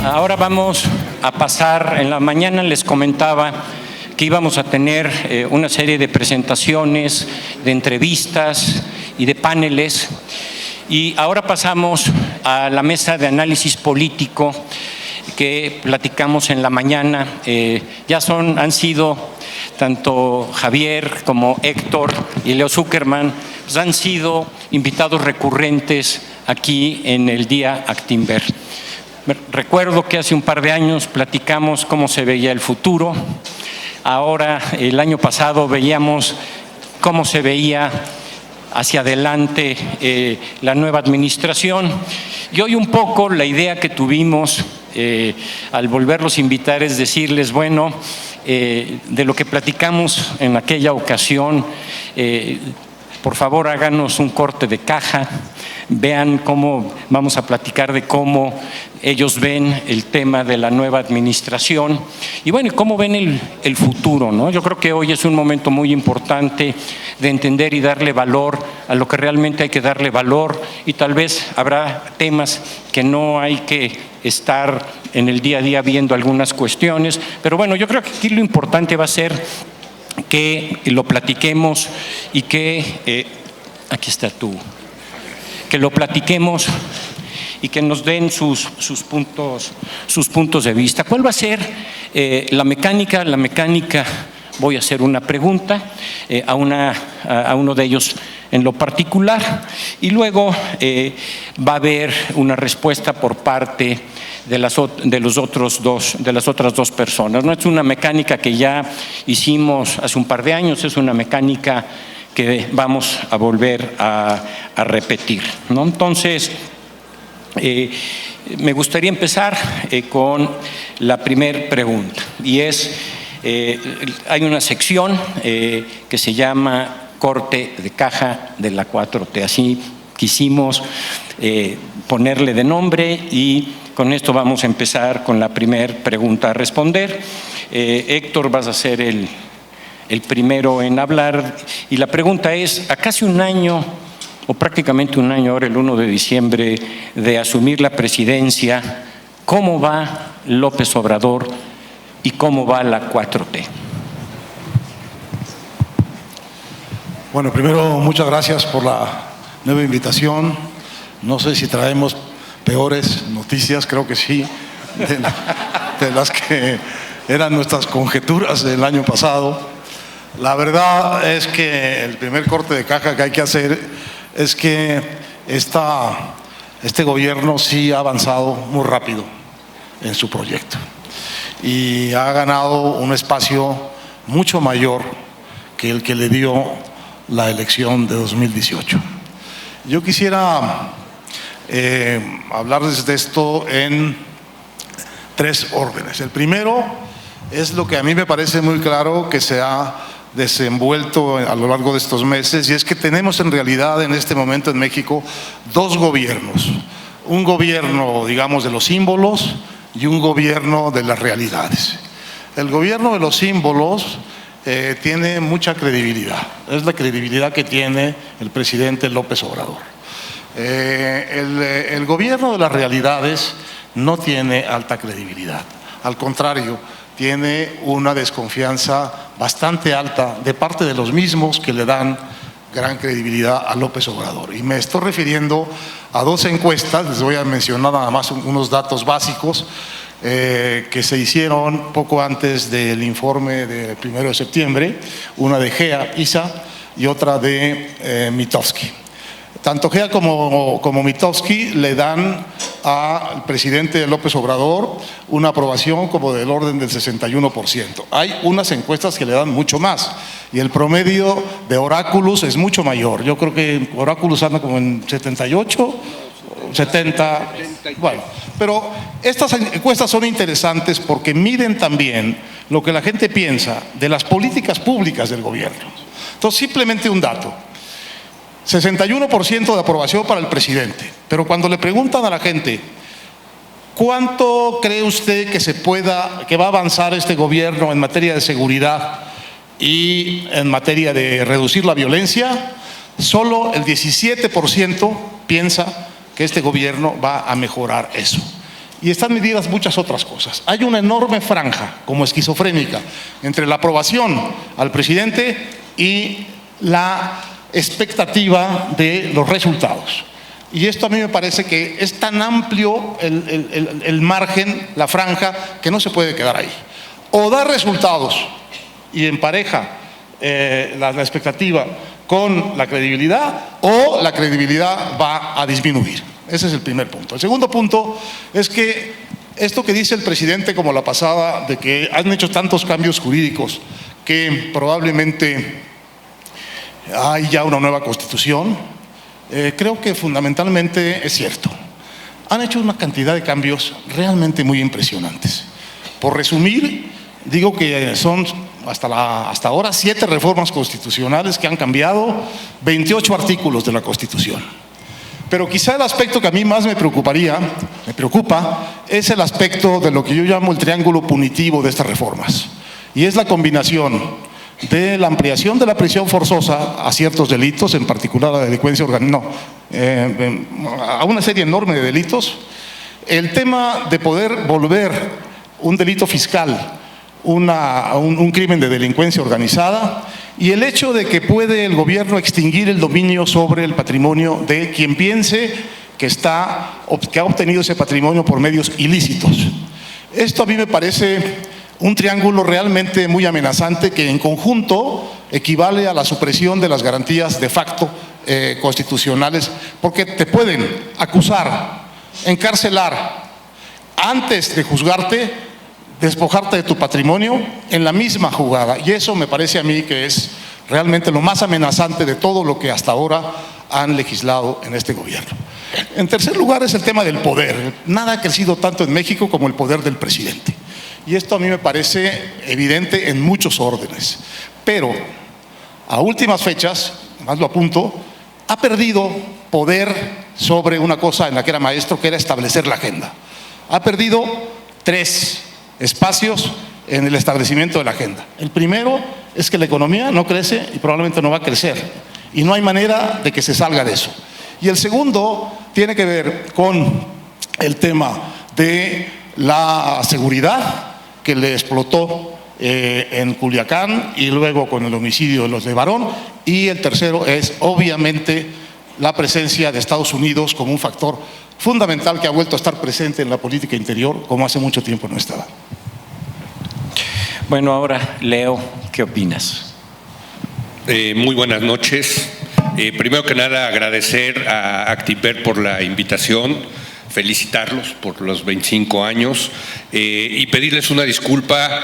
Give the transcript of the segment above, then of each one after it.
Ahora vamos a pasar, en la mañana les comentaba que íbamos a tener una serie de presentaciones, de entrevistas y de paneles, y ahora pasamos a la mesa de análisis político que platicamos en la mañana. Han sido tanto Javier como Héctor y Leo Zuckerman, pues han sido invitados recurrentes aquí en el Día Actinver. Recuerdo que hace un par de años platicamos cómo se veía el futuro. Ahora, el año pasado, veíamos cómo se veía hacia adelante la nueva administración. Y hoy un poco la idea que tuvimos al volverlos a invitar es decirles, bueno, de lo que platicamos en aquella ocasión, por favor háganos un corte de caja, vean cómo vamos a platicar de cómo ellos ven el tema de la nueva administración y bueno, cómo ven el futuro, ¿no? Yo creo que hoy es un momento muy importante de entender y darle valor a lo que realmente hay que darle valor, y tal vez habrá temas que no hay que estar en el día a día viendo algunas cuestiones, pero bueno, yo creo que aquí lo importante va a ser que lo platiquemos y que aquí está que lo platiquemos y que nos den sus puntos de vista. ¿Cuál va a ser la mecánica? La mecánica, voy a hacer una pregunta a uno de ellos en lo particular, y luego va a haber una respuesta por parte de las otras dos personas. No es una mecánica que ya hicimos hace un par de años, es una mecánica que vamos a volver a repetir, ¿no? Entonces, me gustaría empezar con la primera pregunta, y es, hay una sección que se llama corte de caja de la 4T, así quisimos ponerle de nombre, y con esto vamos a empezar con la primera pregunta a responder. Héctor, vas a ser el primero en hablar, y la pregunta es: a casi un año, o prácticamente un año ahora, el 1 de diciembre, de asumir la presidencia, ¿cómo va López Obrador y cómo va la 4T? Bueno, primero, muchas gracias por la nueva invitación. No sé si traemos peores noticias, creo que sí, de las que eran nuestras conjeturas del año pasado. La verdad es que el primer corte de caja que hay que hacer es que este gobierno sí ha avanzado muy rápido en su proyecto y ha ganado un espacio mucho mayor que el que le dio la elección de 2018. Yo quisiera hablarles de esto en tres órdenes. El primero es lo que a mí me parece muy claro que se ha desenvuelto a lo largo de estos meses, y es que tenemos en realidad en este momento en México dos gobiernos: un gobierno, digamos, de los símbolos y un gobierno de las realidades. El gobierno de los símbolos tiene mucha credibilidad, es la credibilidad que tiene el presidente López Obrador. El gobierno de las realidades no tiene alta credibilidad, al contrario, tiene una desconfianza bastante alta de parte de los mismos que le dan gran credibilidad a López Obrador. Y me estoy refiriendo a dos encuestas, les voy a mencionar nada más unos datos básicos que se hicieron poco antes del informe del 1 de septiembre, una de GEA, ISA, y otra de Mitofsky. Tanto GEA como Mitofsky le dan al presidente López Obrador una aprobación como del orden del 61%. Hay unas encuestas que le dan mucho más, y el promedio de Oráculos es mucho mayor. Yo creo que Oráculos anda como en 78, 70, bueno. Pero estas encuestas son interesantes porque miden también lo que la gente piensa de las políticas públicas del gobierno. Entonces, simplemente un dato: 61% de aprobación para el presidente. Pero cuando le preguntan a la gente ¿cuánto cree usted que va a avanzar este gobierno en materia de seguridad y en materia de reducir la violencia?, solo el 17% piensa que este gobierno va a mejorar eso. y están medidas muchas otras cosas. Hay una enorme franja, como esquizofrénica, entre la aprobación al presidente y la expectativa de los resultados. Y esto a mí me parece que es tan amplio el margen, la franja, que no se puede quedar ahí. O da resultados y empareja la expectativa con la credibilidad, o la credibilidad va a disminuir. Ese es el primer punto. El segundo punto es que esto que dice el presidente, como la pasada, de que han hecho tantos cambios jurídicos que probablemente hay ya una nueva constitución, creo que fundamentalmente es cierto. Han hecho una cantidad de cambios realmente muy impresionantes. Por resumir, digo que son hasta ahora 7 reformas constitucionales que han cambiado 28 artículos de la Constitución. Pero quizá el aspecto que a mí más me preocupa, es el aspecto de lo que yo llamo el triángulo punitivo de estas reformas. Y es la combinación de la ampliación de la prisión forzosa a ciertos delitos, en particular a la delincuencia organizada, a una serie enorme de delitos, el tema de poder volver un delito fiscal un crimen de delincuencia organizada, y el hecho de que puede el gobierno extinguir el dominio sobre el patrimonio de quien piense que ha obtenido ese patrimonio por medios ilícitos. Esto a mí me parece un triángulo realmente muy amenazante, que en conjunto equivale a la supresión de las garantías de facto constitucionales, porque te pueden acusar, encarcelar, antes de juzgarte, despojarte de tu patrimonio en la misma jugada. Y eso me parece a mí que es realmente lo más amenazante de todo lo que hasta ahora han legislado en este gobierno. En tercer lugar es el tema del poder. Nada ha crecido tanto en México como el poder del presidente. Y esto a mí me parece evidente en muchos órdenes. Pero a últimas fechas, más lo apunto, ha perdido poder sobre una cosa en la que era maestro, que era establecer la agenda. Ha perdido 3 espacios en el establecimiento de la agenda. El primero es que la economía no crece y probablemente no va a crecer, y no hay manera de que se salga de eso. Y el segundo tiene que ver con el tema de la seguridad, que le explotó en Culiacán, y luego con el homicidio de los de Barón. Y el tercero es obviamente la presencia de Estados Unidos como un factor fundamental que ha vuelto a estar presente en la política interior como hace mucho tiempo no estaba. Bueno, ahora Leo, ¿qué opinas? Muy buenas noches. Primero que nada, agradecer a Actinver por la invitación, felicitarlos por los 25 años y pedirles una disculpa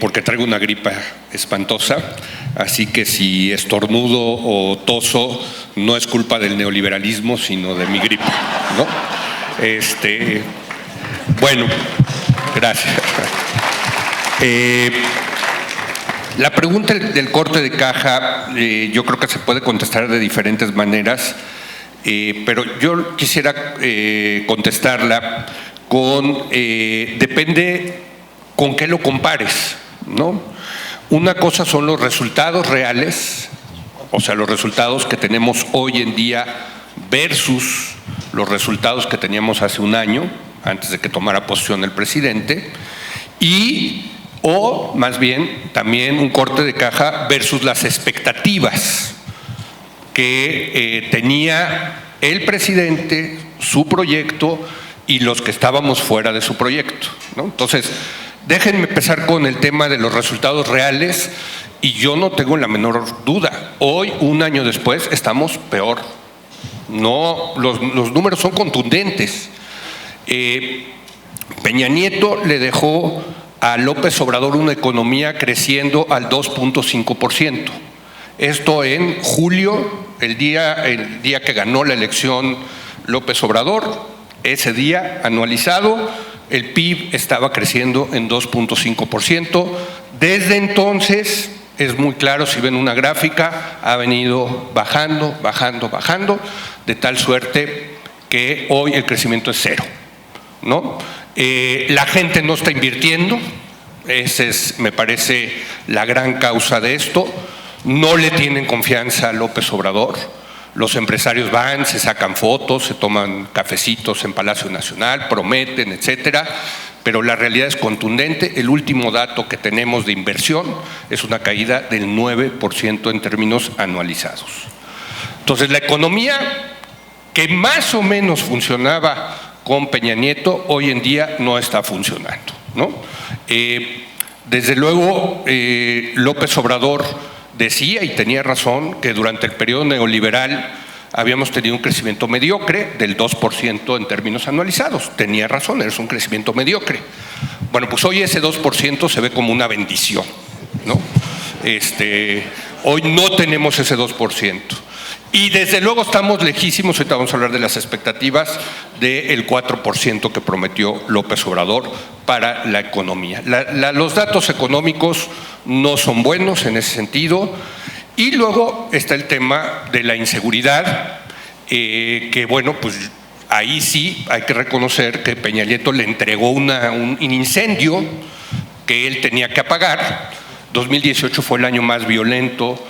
porque traigo una gripa espantosa, así que si estornudo o toso no es culpa del neoliberalismo, sino de mi gripa, ¿no? Bueno, gracias. La pregunta del corte de caja yo creo que se puede contestar de diferentes maneras, pero yo quisiera contestarla con depende con qué lo compares, ¿no? Una cosa son los resultados reales, o sea, los resultados que tenemos hoy en día versus los resultados que teníamos hace un año, antes de que tomara posesión el presidente, o más bien también un corte de caja versus las expectativas que tenía el presidente, su proyecto y los que estábamos fuera de su proyecto, ¿no? Entonces, déjenme empezar con el tema de los resultados reales, y yo no tengo la menor duda, hoy, un año después, estamos peor. No, los números son contundentes. Peña Nieto le dejó a López Obrador una economía creciendo al 2.5%. Esto en julio, el día que ganó la elección López Obrador, ese día anualizado, el PIB estaba creciendo en 2.5%. Desde entonces, es muy claro, si ven una gráfica, ha venido bajando, de tal suerte que hoy el crecimiento es 0, ¿no? La gente no está invirtiendo, esa es, me parece, la gran causa de esto. No le tienen confianza a López Obrador. Los empresarios van, se sacan fotos, se toman cafecitos en Palacio Nacional, prometen, etcétera, pero la realidad es contundente. El último dato que tenemos de inversión es una caída del 9% en términos anualizados. Entonces, la economía que más o menos funcionaba con Peña Nieto, hoy en día no está funcionando, ¿no? Desde luego, López Obrador decía, y tenía razón, que durante el periodo neoliberal habíamos tenido un crecimiento mediocre del 2% en términos anualizados. Tenía razón, es un crecimiento mediocre. Bueno, pues hoy ese 2% se ve como una bendición, ¿no? Hoy no tenemos ese 2%. Y desde luego estamos lejísimos, ahorita vamos a hablar de las expectativas, del 4% que prometió López Obrador para la economía. Los datos económicos no son buenos en ese sentido. Y luego está el tema de la inseguridad, que bueno, pues ahí sí hay que reconocer que Peña Nieto le entregó un incendio que él tenía que apagar. 2018 fue el año más violento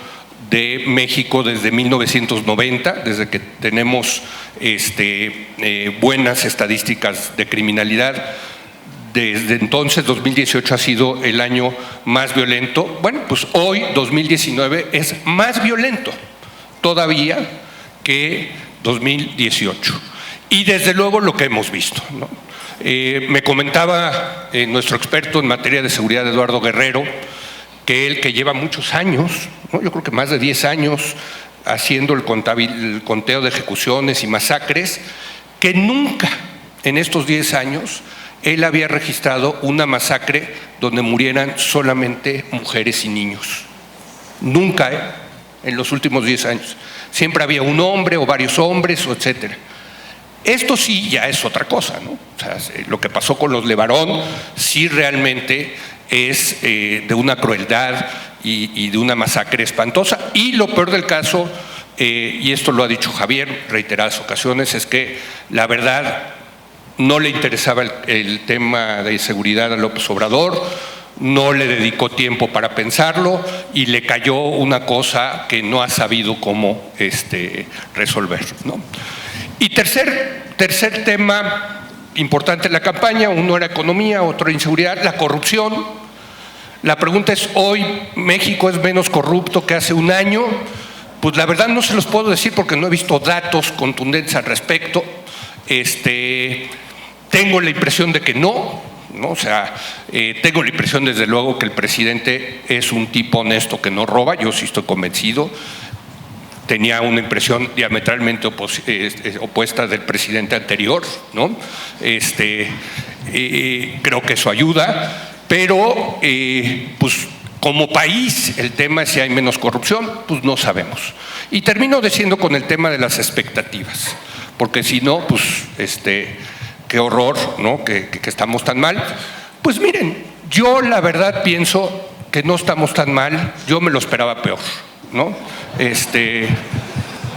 de México desde 1990, desde que tenemos buenas estadísticas de criminalidad. Desde entonces, 2018 ha sido el año más violento. Bueno, pues hoy, 2019, es más violento todavía que 2018. Y desde luego lo que hemos visto, ¿no? Me comentaba nuestro experto en materia de seguridad, Eduardo Guerrero, que él, que lleva muchos años, ¿no? Yo creo que más de 10 años haciendo el conteo de ejecuciones y masacres, que nunca en estos 10 años él había registrado una masacre donde murieran solamente mujeres y niños. Nunca, en los últimos 10 años. Siempre había un hombre o varios hombres, etcétera. Esto sí ya es otra cosa, ¿no? O sea, lo que pasó con los Levarón sí realmente es de una crueldad y de una masacre espantosa. Y lo peor del caso, y esto lo ha dicho Javier en reiteradas ocasiones, es que la verdad no le interesaba el tema de seguridad a López Obrador, no le dedicó tiempo para pensarlo y le cayó una cosa que no ha sabido cómo resolver, ¿no? Y tercer tema importante en la campaña, uno era economía, otro inseguridad, la corrupción. La pregunta es, ¿hoy México es menos corrupto que hace un año? Pues la verdad no se los puedo decir porque no he visto datos contundentes al respecto. Tengo la impresión de que no, o sea, tengo la impresión desde luego que el presidente es un tipo honesto que no roba, yo sí estoy convencido. Tenía una impresión diametralmente opuesta del presidente anterior, ¿no? Creo que eso ayuda, pero pues como país el tema es si hay menos corrupción, pues no sabemos. Y termino diciendo con el tema de las expectativas, porque si no, pues qué horror, ¿no? Que estamos tan mal. Pues miren, yo la verdad pienso que no estamos tan mal, yo me lo esperaba peor, ¿no?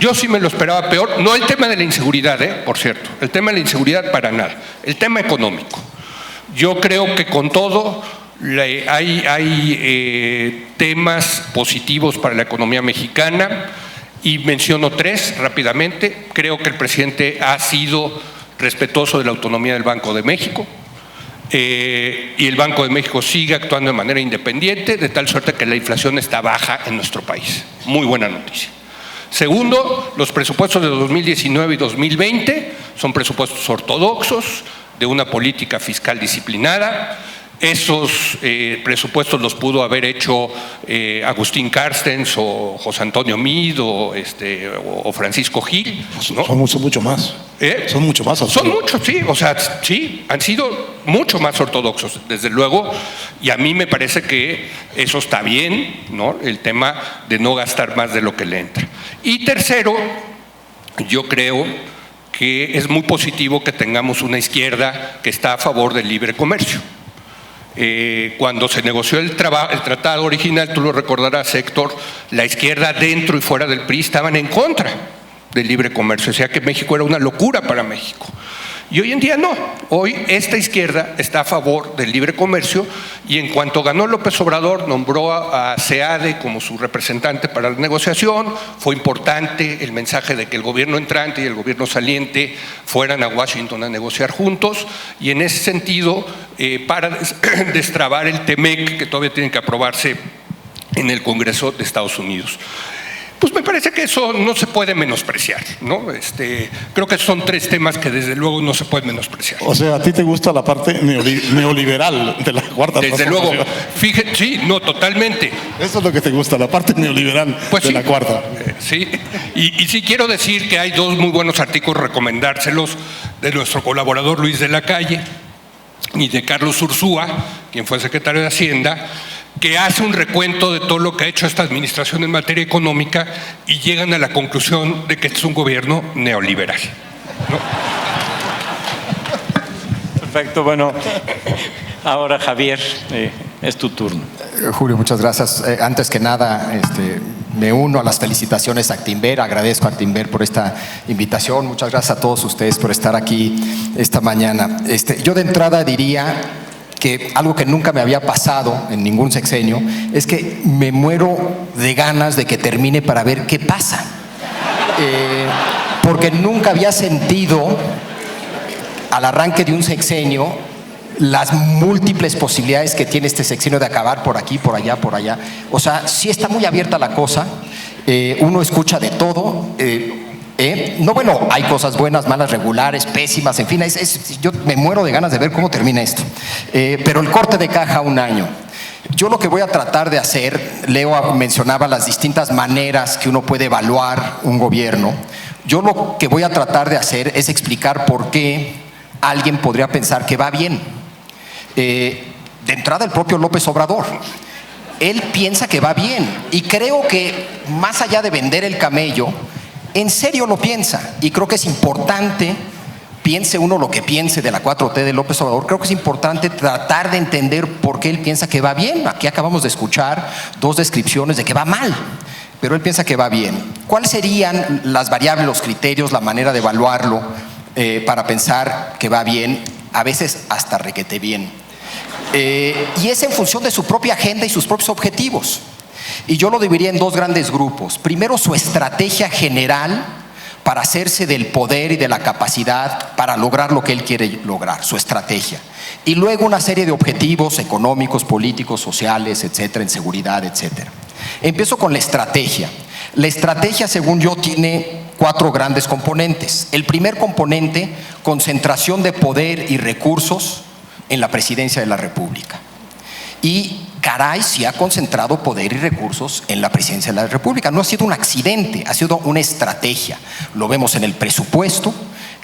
Yo sí me lo esperaba peor, no el tema de la inseguridad, por cierto, el tema de la inseguridad para nada, el tema económico. Yo creo que con todo hay temas positivos para la economía mexicana y menciono 3 rápidamente. Creo que el presidente ha sido respetuoso de la autonomía del Banco de México y el Banco de México sigue actuando de manera independiente, de tal suerte que la inflación está baja en nuestro país. Muy buena noticia. Segundo, los presupuestos de 2019 y 2020 son presupuestos ortodoxos de una política fiscal disciplinada. Esos presupuestos los pudo haber hecho Agustín Carstens o José Antonio Meade o Francisco Gil, ¿no? Son mucho más. Son mucho más. Son muchos, sí. O sea, sí, han sido mucho más ortodoxos, desde luego. Y a mí me parece que eso está bien, ¿no? El tema de no gastar más de lo que le entra. Y tercero, yo creo que es muy positivo que tengamos una izquierda que está a favor del libre comercio. Cuando se negoció el tratado original, tú lo recordarás, Héctor, la izquierda dentro y fuera del PRI estaban en contra del libre comercio, decía que México era una locura para México. Y hoy en día no. Hoy esta izquierda está a favor del libre comercio y en cuanto ganó López Obrador nombró a SEADE como su representante para la negociación. Fue importante el mensaje de que el gobierno entrante y el gobierno saliente fueran a Washington a negociar juntos, y en ese sentido para destrabar el TEMEC, que todavía tiene que aprobarse en el Congreso de Estados Unidos. Pues me parece que eso no se puede menospreciar, ¿no? Creo que son tres temas que desde luego no se pueden menospreciar. O sea, ¿a ti te gusta la parte neoliberal de la cuarta Desde transformación? luego, fíjate, sí, no, totalmente. Eso es lo que te gusta, la parte neoliberal Pues de sí, la cuarta. Sí, y sí quiero decir que hay dos muy buenos artículos, recomendárselos, de nuestro colaborador Luis de la Calle y de Carlos Ursúa, quien fue secretario de Hacienda, que hace un recuento de todo lo que ha hecho esta administración en materia económica y llegan a la conclusión de que este es un gobierno neoliberal, ¿no? Perfecto, bueno, ahora Javier, es tu turno. Julio, muchas gracias. Antes que nada, me uno a las felicitaciones a Actinver, agradezco a Actinver por esta invitación, muchas gracias a todos ustedes por estar aquí esta mañana. Yo de entrada diría que algo que nunca me había pasado en ningún sexenio es que me muero de ganas de que termine para ver qué pasa. Porque nunca había sentido al arranque de un sexenio las múltiples posibilidades que tiene este sexenio de acabar por aquí, por allá, por allá. O sea, sí está muy abierta la cosa, uno escucha de todo. No, bueno, hay cosas buenas, malas, regulares, pésimas, en fin, yo me muero de ganas de ver cómo termina esto. Pero el corte de caja, un año. Yo lo que voy a tratar de hacer, Leo mencionaba las distintas maneras que uno puede evaluar un gobierno. Yo lo que voy a tratar de hacer es explicar por qué alguien podría pensar que va bien. De entrada, el propio López Obrador. Él piensa que va bien y creo que más allá de vender el camello, en serio lo piensa, y creo que es importante, piense uno lo que piense de la 4T de López Obrador, creo que es importante tratar de entender por qué él piensa que va bien. Aquí acabamos de escuchar dos descripciones de que va mal, pero él piensa que va bien. ¿Cuáles serían las variables, los criterios, la manera de evaluarlo para pensar que va bien, a veces hasta requete bien? Y es en función de su propia agenda y sus propios objetivos. Y yo lo dividiría en dos grandes grupos. Primero, su estrategia general para hacerse del poder y de la capacidad para lograr lo que él quiere lograr, su estrategia. Y luego una serie de objetivos económicos, políticos, sociales, etcétera, en seguridad, etcétera. Empiezo con la estrategia. La estrategia, según yo, tiene 4 grandes componentes. El primer componente, concentración de poder y recursos en la presidencia de la República. Y caray, sí ha concentrado poder y recursos en la presidencia de la República. No ha sido un accidente, ha sido una estrategia. Lo vemos en el presupuesto,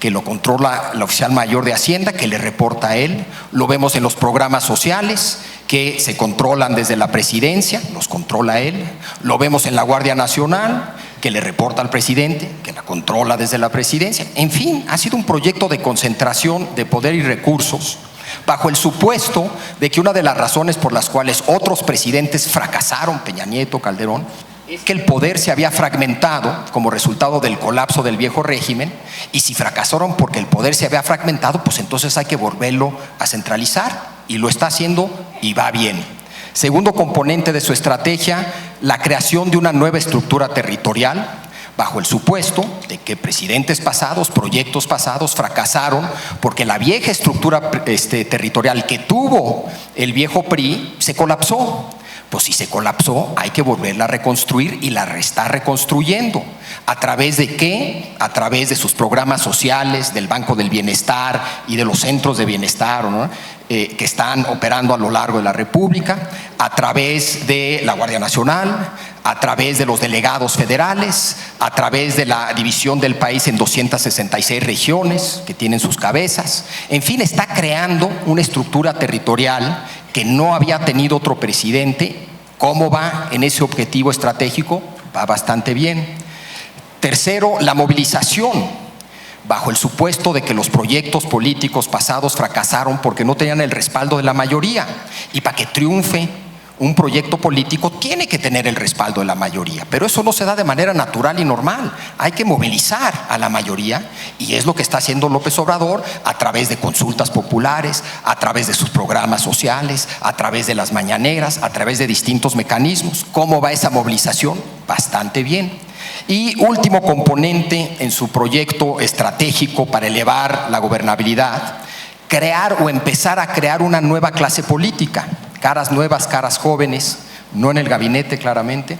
que lo controla la oficial mayor de Hacienda, que le reporta a él. Lo vemos en los programas sociales, que se controlan desde la presidencia, los controla él. Lo vemos en la Guardia Nacional, que le reporta al presidente, que la controla desde la presidencia. En fin, ha sido un proyecto de concentración de poder y recursos, bajo el supuesto de que una de las razones por las cuales otros presidentes fracasaron, Peña Nieto, Calderón, es que el poder se había fragmentado como resultado del colapso del viejo régimen, y si fracasaron porque el poder se había fragmentado, pues entonces hay que volverlo a centralizar, y lo está haciendo y va bien. Segundo componente de su estrategia, la creación de una nueva estructura territorial, bajo el supuesto de que presidentes pasados, proyectos pasados fracasaron porque la vieja estructura territorial que tuvo el viejo PRI se colapsó. Pues si se colapsó, hay que volverla a reconstruir, y la está reconstruyendo. ¿A través de qué? A través de sus programas sociales, del Banco del Bienestar y de los centros de bienestar, ¿no?, que están operando a lo largo de la República, a través de la Guardia Nacional, a través de los delegados federales, a través de la división del país en 266 regiones que tienen sus cabezas. En fin, está creando una estructura territorial que no había tenido otro presidente. ¿Cómo va en ese objetivo estratégico? Va bastante bien. Tercero, la movilización, bajo el supuesto de que los proyectos políticos pasados fracasaron porque no tenían el respaldo de la mayoría, y para que triunfe un proyecto político tiene que tener el respaldo de la mayoría, pero eso no se da de manera natural y normal. Hay que movilizar a la mayoría y es lo que está haciendo López Obrador a través de consultas populares, a través de sus programas sociales, a través de las mañaneras, a través de distintos mecanismos. ¿Cómo va esa movilización? Bastante bien. Y último componente en su proyecto estratégico para elevar la gobernabilidad, crear o empezar a crear una nueva clase política. Caras nuevas, caras jóvenes, no en el gabinete claramente,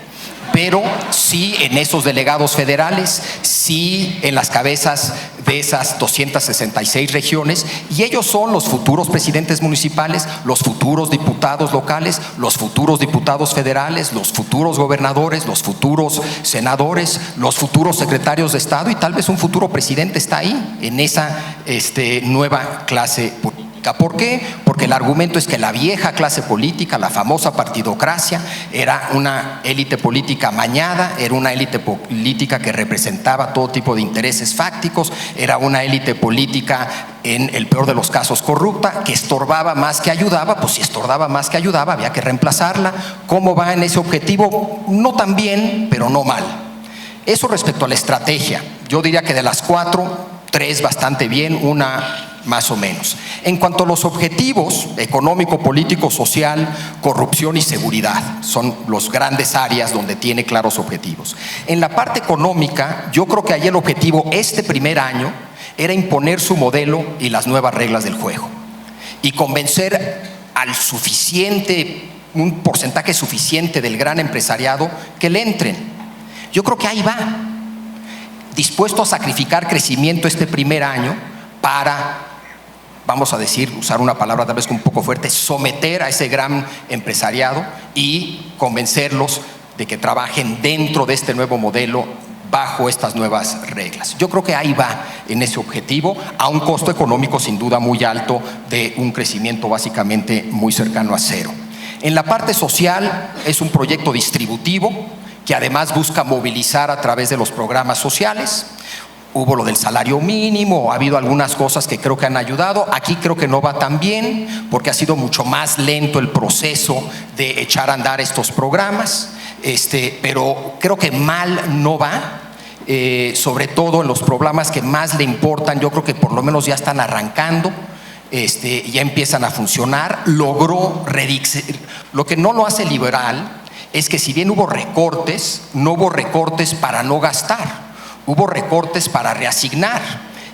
pero sí en esos delegados federales, sí en las cabezas de esas 266 regiones, y ellos son los futuros presidentes municipales, los futuros diputados locales, los futuros diputados federales, los futuros gobernadores, los futuros senadores, los futuros secretarios de Estado, y tal vez un futuro presidente está ahí, en esa nueva clase política. ¿Por qué? Porque el argumento es que la vieja clase política, la famosa partidocracia, era una élite política amañada, era una élite política que representaba todo tipo de intereses fácticos, era una élite política, en el peor de los casos, corrupta, que estorbaba más que ayudaba. Pues si estorbaba más que ayudaba, había que reemplazarla. ¿Cómo va en ese objetivo? No tan bien, pero no mal. Eso respecto a la estrategia. Yo diría que de las 4, 3 bastante bien, una más o menos. En cuanto a los objetivos, económico, político, social, corrupción y seguridad, son las grandes áreas donde tiene claros objetivos. En la parte económica, yo creo que ahí el objetivo este primer año era imponer su modelo y las nuevas reglas del juego y convencer al un porcentaje suficiente del gran empresariado que le entren. Yo creo que ahí va, dispuesto a sacrificar crecimiento este primer año para, vamos a decir, usar una palabra tal vez un poco fuerte, someter a ese gran empresariado y convencerlos de que trabajen dentro de este nuevo modelo bajo estas nuevas reglas. Yo creo que ahí va en ese objetivo, a un costo económico sin duda muy alto, de un crecimiento básicamente muy cercano a cero. En la parte social es un proyecto distributivo que además busca movilizar a través de los programas sociales. Hubo lo del salario mínimo, ha habido algunas cosas que creo que han ayudado. Aquí creo que no va tan bien porque ha sido mucho más lento el proceso de echar a andar estos programas, pero creo que mal no va, sobre todo en los programas que más le importan. Yo creo que por lo menos ya están arrancando, ya empiezan a funcionar. Logró lo que no lo hace liberal es que si bien hubo recortes, no hubo recortes para no gastar. Hubo recortes para reasignar,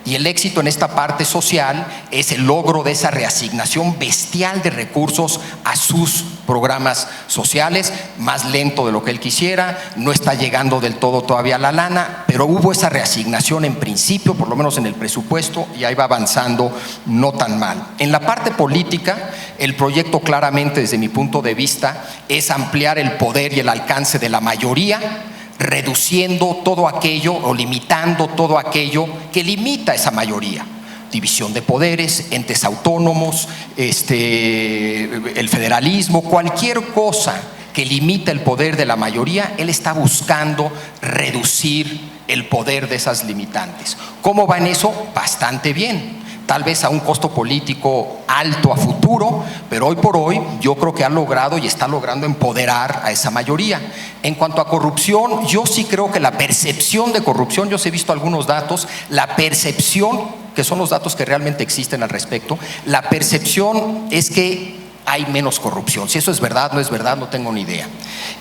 y el éxito en esta parte social es el logro de esa reasignación bestial de recursos a sus programas sociales, más lento de lo que él quisiera, no está llegando del todo todavía la lana, pero hubo esa reasignación en principio, por lo menos en el presupuesto, y ahí va avanzando no tan mal. En la parte política, el proyecto claramente desde mi punto de vista es ampliar el poder y el alcance de la mayoría, reduciendo todo aquello o limitando todo aquello que limita a esa mayoría. División de poderes, entes autónomos, el federalismo, cualquier cosa que limita el poder de la mayoría, él está buscando reducir el poder de esas limitantes. ¿Cómo va en eso? Bastante bien. Tal vez a un costo político alto a futuro, pero hoy por hoy yo creo que ha logrado y está logrando empoderar a esa mayoría. En cuanto a corrupción, yo sí creo que la percepción de corrupción, yo os he visto algunos datos, la percepción, que son los datos que realmente existen al respecto, la percepción es que hay menos corrupción. Si eso es verdad, no tengo ni idea.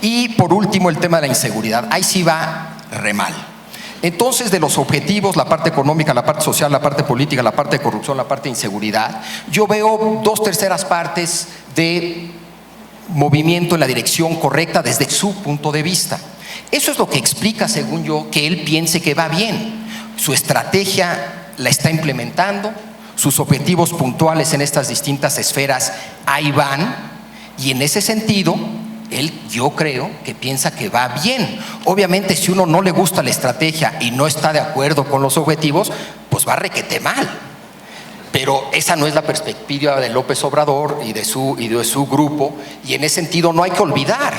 Y por último, el tema de la inseguridad, ahí sí va re mal. Entonces, de los objetivos, la parte económica, la parte social, la parte política, la parte de corrupción, la parte de inseguridad, yo veo 2/3 partes de movimiento en la dirección correcta desde su punto de vista. Eso es lo que explica, según yo, que él piense que va bien. Su estrategia la está implementando, sus objetivos puntuales en estas distintas esferas ahí van, y en ese sentido él, yo creo que piensa que va bien. Obviamente, si uno no le gusta la estrategia y no está de acuerdo con los objetivos, pues va requete mal. Pero esa no es la perspectiva de López Obrador y de su grupo, y en ese sentido no hay que olvidar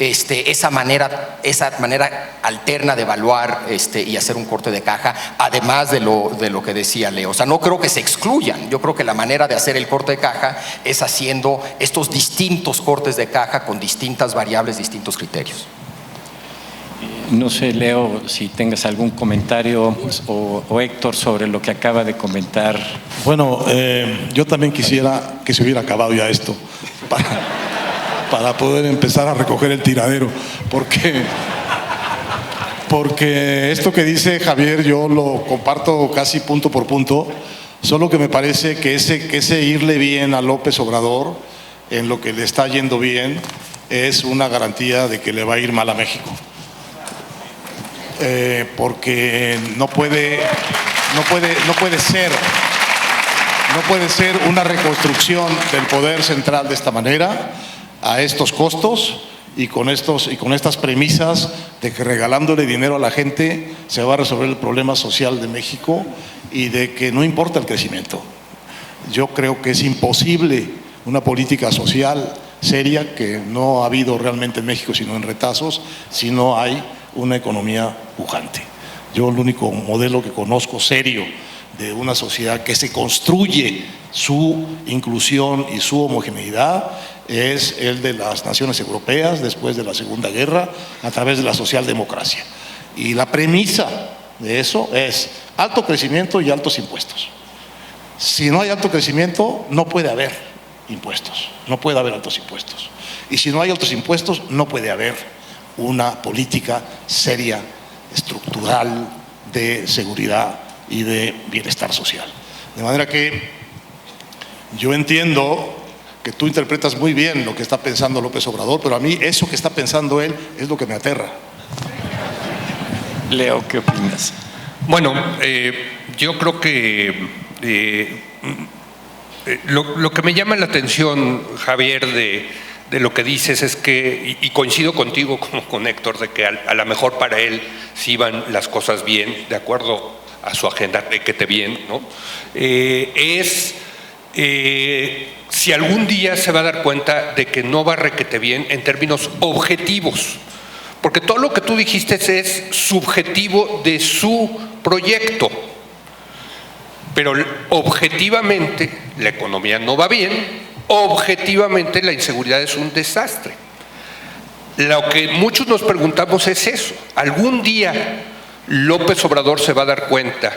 esa manera alterna de evaluar y hacer un corte de caja, además de lo que decía Leo. O sea, no creo que se excluyan. Yo creo que la manera de hacer el corte de caja es haciendo estos distintos cortes de caja con distintas variables, distintos criterios. No sé, Leo, si tengas algún comentario o Héctor sobre lo que acaba de comentar. Bueno, yo también quisiera que se hubiera acabado ya esto para poder empezar a recoger el tiradero, porque esto que dice Javier yo lo comparto casi punto por punto, solo que me parece que ese irle bien a López Obrador en lo que le está yendo bien es una garantía de que le va a ir mal a México. Porque no puede ser una reconstrucción del poder central de esta manera, a estos costos y con estas premisas de que regalándole dinero a la gente se va a resolver el problema social de México y de que no importa el crecimiento. Yo creo que es imposible una política social seria, que no ha habido realmente en México sino en retazos, si no hay una economía pujante. Yo el único modelo que conozco serio de una sociedad que se construye su inclusión y su homogeneidad es el de las naciones europeas después de la Segunda Guerra a través de la socialdemocracia. Y la premisa de eso es alto crecimiento y altos impuestos. Si no hay alto crecimiento, no puede haber impuestos, no puede haber altos impuestos. Y si no hay altos impuestos, no puede haber una política seria, estructural, de seguridad y de bienestar social. De manera que yo entiendo que tú interpretas muy bien lo que está pensando López Obrador, pero a mí eso que está pensando él es lo que me aterra. Leo, ¿qué opinas? Bueno, yo creo que lo que me llama la atención, Javier, de lo que dices es que, y coincido contigo como con Héctor, de que a lo mejor para él sí van las cosas bien, de acuerdo a su agenda, requete bien, ¿no? Si algún día se va a dar cuenta de que no va requete bien en términos objetivos, porque todo lo que tú dijiste es subjetivo de su proyecto, pero objetivamente la economía no va bien. Objetivamente la inseguridad es un desastre. Lo que muchos nos preguntamos es eso. ¿Algún día López Obrador se va a dar cuenta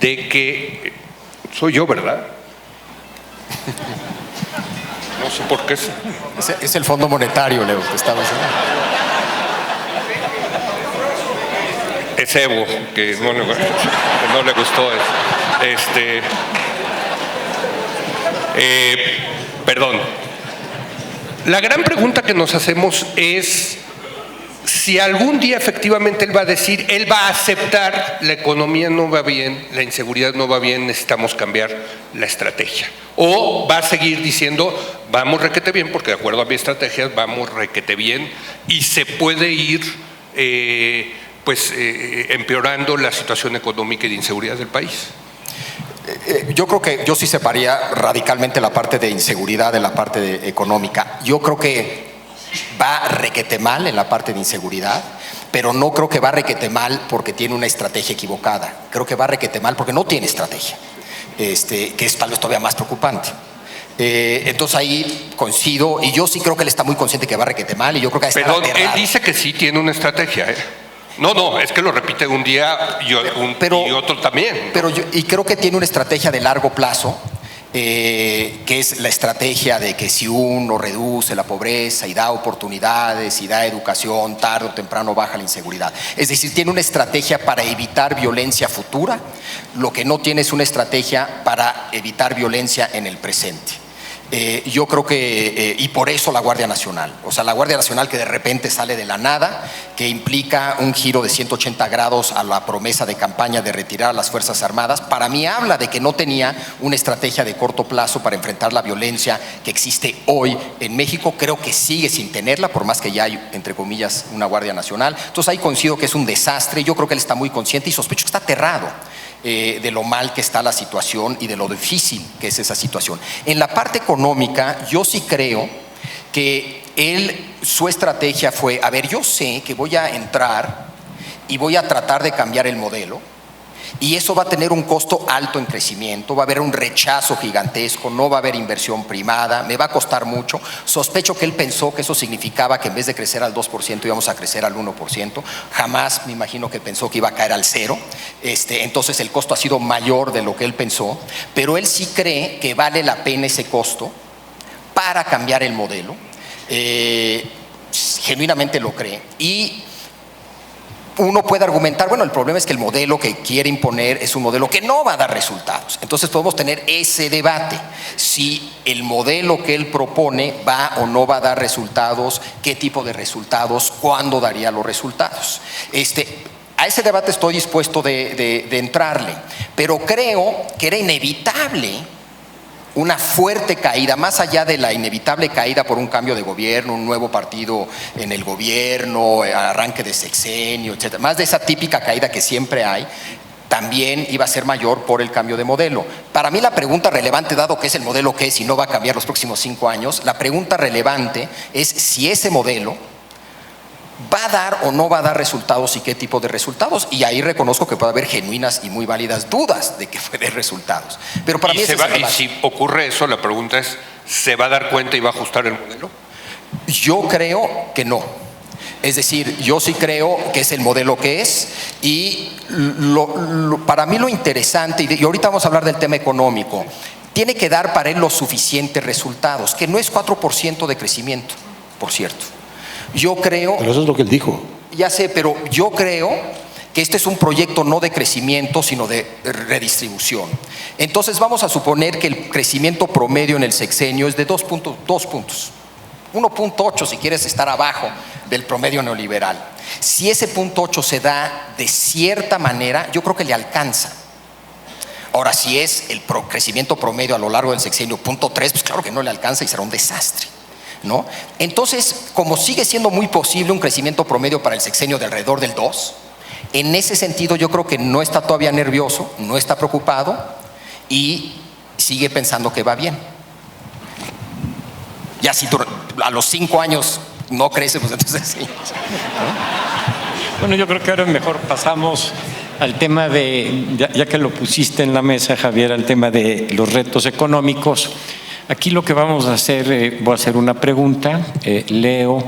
de que... Soy yo, ¿verdad? No sé por qué. Es el Fondo Monetario, Leo, que estaba haciendo. Es Evo, que no le gustó perdón. La gran pregunta que nos hacemos es si algún día efectivamente él va a decir, él va a aceptar, la economía no va bien, la inseguridad no va bien, necesitamos cambiar la estrategia. O va a seguir diciendo, vamos requete bien, porque de acuerdo a mi estrategia vamos requete bien, y se puede ir empeorando la situación económica y de inseguridad del país. Yo creo que yo sí separaría radicalmente la parte de inseguridad de la parte económica. Yo creo que va requete mal en la parte de inseguridad, pero no creo que va requete mal porque tiene una estrategia equivocada. Creo que va requete mal porque no tiene estrategia, que es tal vez todavía más preocupante. Entonces ahí coincido, y yo sí creo que él está muy consciente que va requete mal, y yo creo que está Perdón, aterrado. él dice que sí tiene una estrategia, No, es que lo repite un día y otro también, ¿no? Pero y creo que tiene una estrategia de largo plazo, que es la estrategia de que si uno reduce la pobreza y da oportunidades y da educación, tarde o temprano baja la inseguridad. Es decir, tiene una estrategia para evitar violencia futura, lo que no tiene es una estrategia para evitar violencia en el presente. Yo creo que, y por eso la Guardia Nacional, o sea, la Guardia Nacional que de repente sale de la nada, que implica un giro de 180 grados a la promesa de campaña de retirar a las Fuerzas Armadas, para mí habla de que no tenía una estrategia de corto plazo para enfrentar la violencia que existe hoy en México. Creo que sigue sin tenerla, por más que ya hay, entre comillas, una Guardia Nacional. Entonces ahí coincido que es un desastre. Yo creo que él está muy consciente y sospecho que está aterrado de lo mal que está la situación y de lo difícil que es esa situación. En la parte económica, yo sí creo que Su estrategia fue, a ver, yo sé que voy a entrar y voy a tratar de cambiar el modelo, y eso va a tener un costo alto en crecimiento, va a haber un rechazo gigantesco, no va a haber inversión primada, me va a costar mucho. Sospecho que él pensó que eso significaba que en vez de crecer al 2% íbamos a crecer al 1%. Jamás me imagino que pensó que iba a caer al 0%. Entonces el costo ha sido mayor de lo que él pensó, pero él sí cree que vale la pena ese costo para cambiar el modelo. Genuinamente lo cree. Y uno puede argumentar, bueno, el problema es que el modelo que quiere imponer es un modelo que no va a dar resultados. Entonces podemos tener ese debate, si el modelo que él propone va o no va a dar resultados, qué tipo de resultados, cuándo daría los resultados. A ese debate estoy dispuesto de entrarle, pero creo que era inevitable una fuerte caída, más allá de la inevitable caída por un cambio de gobierno, un nuevo partido en el gobierno, arranque de sexenio, etc. Más de esa típica caída que siempre hay, también iba a ser mayor por el cambio de modelo. Para mí la pregunta relevante, dado que es el modelo que es y no va a cambiar los próximos 5 años, la pregunta relevante es si ese modelo va a dar o no va a dar resultados y qué tipo de resultados. Y ahí reconozco que puede haber genuinas y muy válidas dudas de que puede haber resultados. Pero para mí y si ocurre eso, la pregunta es, ¿se va a dar cuenta y va a ajustar el modelo? Yo creo que no. Es decir, yo sí creo que es el modelo que es, y para mí lo interesante, y ahorita vamos a hablar del tema económico, tiene que dar para él los suficientes resultados, que no es 4% de crecimiento, por cierto. Yo creo… Pero eso es lo que él dijo. Ya sé, pero yo creo que este es un proyecto no de crecimiento, sino de redistribución. Entonces vamos a suponer que el crecimiento promedio en el sexenio es de 2 puntos. 1.8 si quieres estar abajo del promedio neoliberal. Si ese 0.8 se da de cierta manera, yo creo que le alcanza. Ahora, si es el crecimiento promedio a lo largo del sexenio 0.3, pues claro que no le alcanza y será un desastre, ¿no? Entonces, como sigue siendo muy posible un crecimiento promedio para el sexenio de alrededor del 2, en ese sentido yo creo que no está todavía nervioso, no está preocupado y sigue pensando que va bien. Ya si a los 5 años no crece, pues entonces sí. Bueno, yo creo que ahora mejor pasamos al tema ya que lo pusiste en la mesa, Javier, al tema de los retos económicos. Aquí lo que vamos a hacer, voy a hacer una pregunta, Leo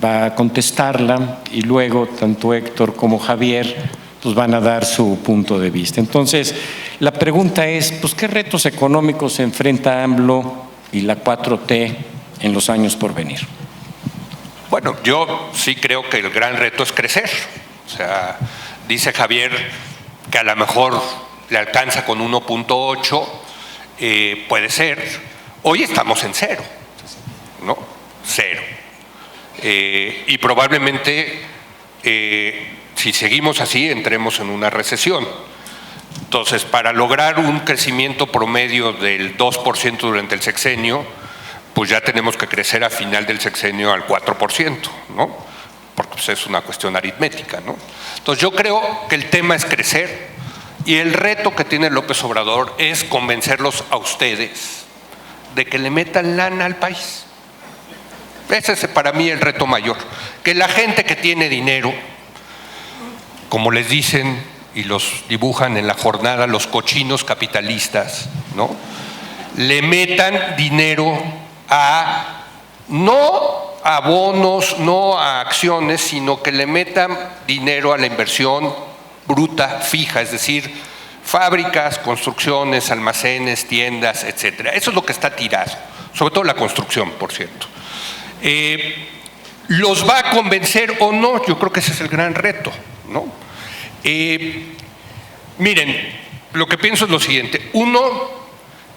va a contestarla y luego tanto Héctor como Javier pues van a dar su punto de vista. Entonces, la pregunta es, pues, ¿qué retos económicos se enfrenta AMLO y la 4T en los años por venir? Bueno, yo sí creo que el gran reto es crecer. O sea, dice Javier que a lo mejor le alcanza con 1.8, puede ser. Hoy estamos en 0, ¿no? 0. Y probablemente, si seguimos así, entremos en una recesión. Entonces, para lograr un crecimiento promedio del 2% durante el sexenio, pues ya tenemos que crecer a final del sexenio al 4%, ¿no? Porque pues, es una cuestión aritmética, ¿no? Entonces, yo creo que el tema es crecer y el reto que tiene López Obrador es convencerlos a ustedes de que le metan lana al país. Ese es para mí el reto mayor. Que la gente que tiene dinero, como les dicen y los dibujan en la jornada los cochinos capitalistas, ¿no? Le metan dinero no a bonos, no a acciones, sino que le metan dinero a la inversión bruta, fija, es decir, fábricas, construcciones, almacenes, tiendas, etcétera. Eso es lo que está tirado, sobre todo la construcción, por cierto. ¿Los va a convencer o no? Yo creo que ese es el gran reto, ¿no? Miren, lo que pienso es lo siguiente. Uno,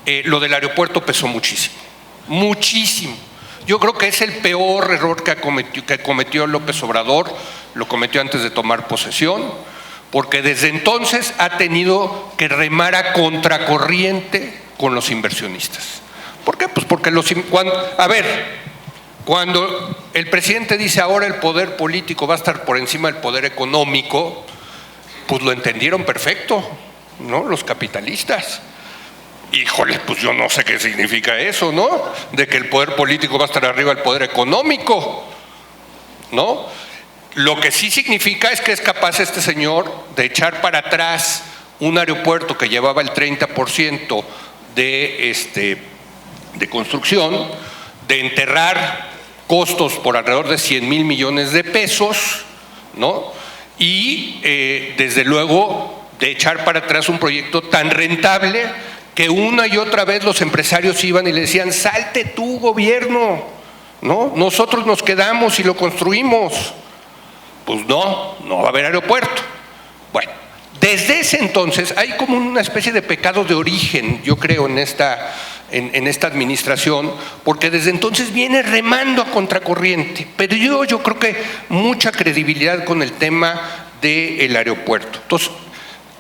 lo del aeropuerto pesó muchísimo, muchísimo. Yo creo que es el peor error que cometió López Obrador, lo cometió antes de tomar posesión, porque desde entonces ha tenido que remar a contracorriente con los inversionistas. ¿Por qué? Pues porque cuando el presidente dice ahora el poder político va a estar por encima del poder económico, pues lo entendieron perfecto, ¿no? Los capitalistas. Híjole, pues yo no sé qué significa eso, ¿no? De que el poder político va a estar arriba del poder económico, ¿no? Lo que sí significa es que es capaz este señor de echar para atrás un aeropuerto que llevaba el 30% de construcción, de enterrar costos por alrededor de 100,000 millones de pesos, ¿no? Y desde luego de echar para atrás un proyecto tan rentable que una y otra vez los empresarios iban y le decían: salte tú, gobierno, ¿no? Nosotros nos quedamos y lo construimos. Pues no va a haber aeropuerto. Bueno, desde ese entonces hay como una especie de pecado de origen, yo creo, en esta administración, porque desde entonces viene remando a contracorriente, pero yo creo que mucha credibilidad con el tema del aeropuerto. Entonces,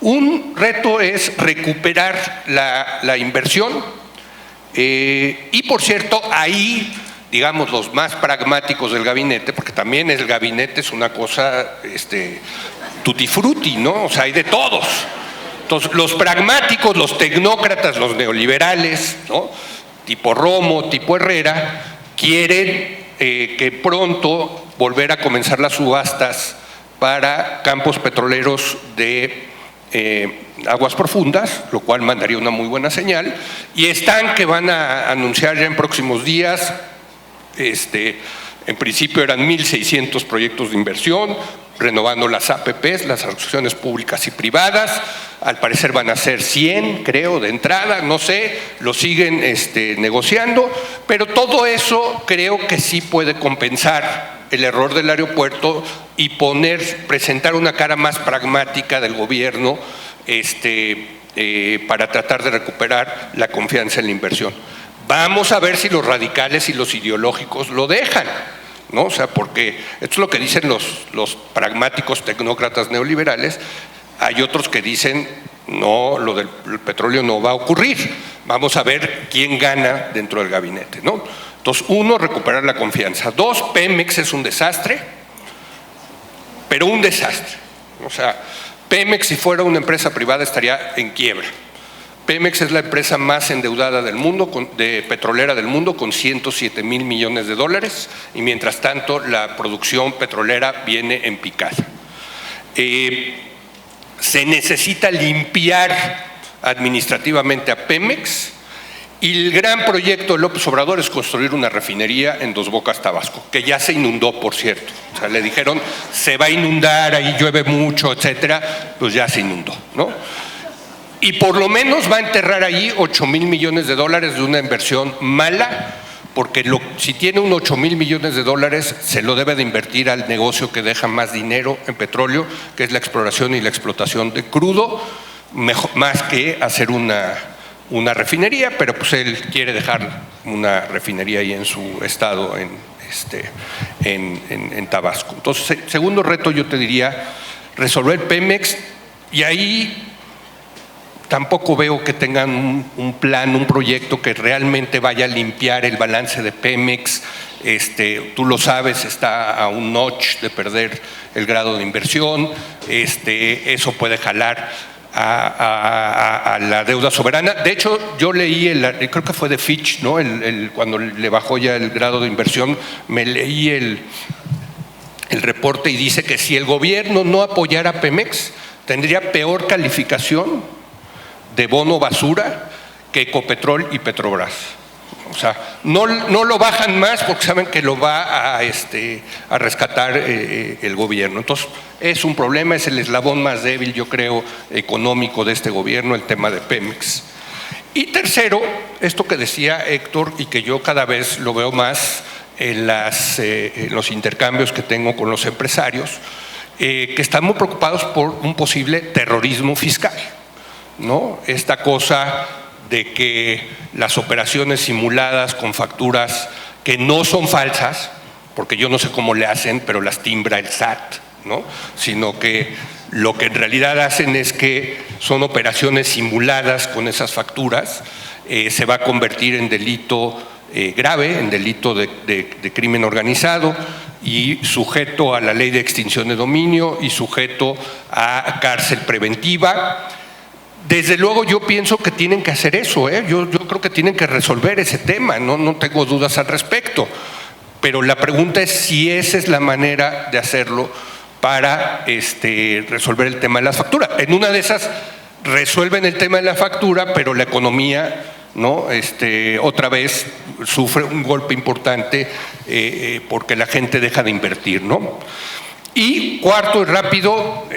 un reto es recuperar la inversión y, por cierto, ahí, digamos, los más pragmáticos del gabinete, porque también el gabinete es una cosa tutti frutti, ¿no? O sea, hay de todos. Entonces, los pragmáticos, los tecnócratas, los neoliberales, ¿no? Tipo Romo, tipo Herrera, quieren que pronto volver a comenzar las subastas para campos petroleros de aguas profundas, lo cual mandaría una muy buena señal, y están que van a anunciar ya en próximos días, en principio eran 1,600 proyectos de inversión, renovando las APPs, las asociaciones públicas y privadas. Al parecer van a ser 100, creo, de entrada, no sé, lo siguen negociando, pero todo eso creo que sí puede compensar el error del aeropuerto y presentar una cara más pragmática del gobierno para tratar de recuperar la confianza en la inversión. Vamos a ver si los radicales y los ideológicos lo dejan, ¿no? O sea, porque esto es lo que dicen los pragmáticos tecnócratas neoliberales. Hay otros que dicen: no, lo del petróleo no va a ocurrir. Vamos a ver quién gana dentro del gabinete, ¿no? Entonces, uno, recuperar la confianza. Dos, Pemex es un desastre, pero un desastre. O sea, Pemex, si fuera una empresa privada, estaría en quiebra. Pemex es la empresa más endeudada del mundo, petrolera del mundo, con 107,000 millones de dólares, y mientras tanto la producción petrolera viene en picada. Se necesita limpiar administrativamente a Pemex, y el gran proyecto de López Obrador es construir una refinería en Dos Bocas, Tabasco, que ya se inundó, por cierto. O sea, le dijeron: se va a inundar, ahí llueve mucho, etcétera. Pues ya se inundó, ¿no? Y por lo menos va a enterrar ahí 8,000 millones de dólares de una inversión mala, porque si tiene un 8,000 millones de dólares, se lo debe de invertir al negocio que deja más dinero en petróleo, que es la exploración y la explotación de crudo, más que hacer una refinería, pero pues él quiere dejar una refinería ahí en su estado, en Tabasco. Entonces, segundo reto, yo te diría, resolver Pemex, y ahí tampoco veo que tengan un plan, un proyecto que realmente vaya a limpiar el balance de Pemex. Tú lo sabes, está a un notch de perder el grado de inversión. Eso puede jalar a la deuda soberana. De hecho, yo leí, creo que fue de Fitch, ¿no? Cuando le bajó ya el grado de inversión, me leí el reporte, y dice que si el gobierno no apoyara a Pemex, tendría peor calificación de bono basura que Ecopetrol y Petrobras. O sea, no lo bajan más porque saben que lo va a rescatar el gobierno. Entonces, es un problema, es el eslabón más débil, yo creo, económico de este gobierno, el tema de Pemex. Y tercero, esto que decía Héctor, y que yo cada vez lo veo más en los intercambios que tengo con los empresarios, que están muy preocupados por un posible terrorismo fiscal, ¿no? Esta cosa de que las operaciones simuladas con facturas que no son falsas, porque yo no sé cómo le hacen, pero las timbra el SAT, ¿no? Sino que lo que en realidad hacen es que son operaciones simuladas con esas facturas, se va a convertir en delito grave, en delito de crimen organizado, y sujeto a la ley de extinción de dominio y sujeto a cárcel preventiva. Desde luego yo pienso que tienen que hacer eso, yo creo que tienen que resolver ese tema, no tengo dudas al respecto, pero la pregunta es si esa es la manera de hacerlo para resolver el tema de las facturas. En una de esas resuelven el tema de la factura, pero la economía, ¿no? Otra vez sufre un golpe importante porque la gente deja de invertir, ¿no? Y cuarto y rápido,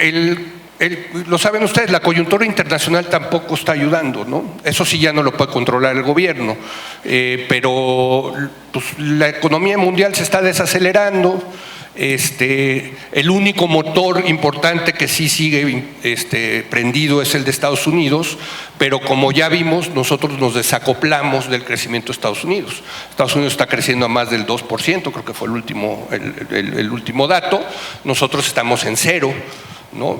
lo saben ustedes, la coyuntura internacional tampoco está ayudando, ¿no? Eso sí ya no lo puede controlar el gobierno, pero pues, la economía mundial se está desacelerando. El único motor importante que sí sigue prendido es el de Estados Unidos, pero como ya vimos, nosotros nos desacoplamos del crecimiento de Estados Unidos. Estados Unidos está creciendo a más del 2%, creo que fue el último dato, nosotros estamos en cero, ¿no?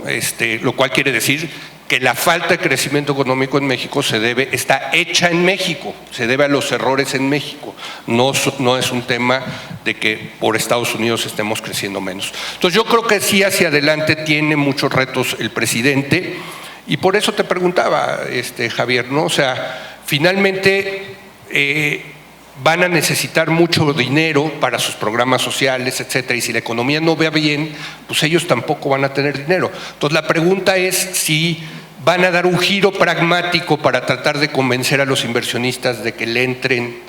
Lo cual quiere decir que la falta de crecimiento económico en México está hecha en México, se debe a los errores en México, no es un tema de que por Estados Unidos estemos creciendo menos. Entonces yo creo que sí, hacia adelante tiene muchos retos el presidente, y por eso te preguntaba, Javier, ¿no? O sea, finalmente van a necesitar mucho dinero para sus programas sociales, etcétera, y si la economía no va bien, pues ellos tampoco van a tener dinero. Entonces la pregunta es si van a dar un giro pragmático para tratar de convencer a los inversionistas de que le entren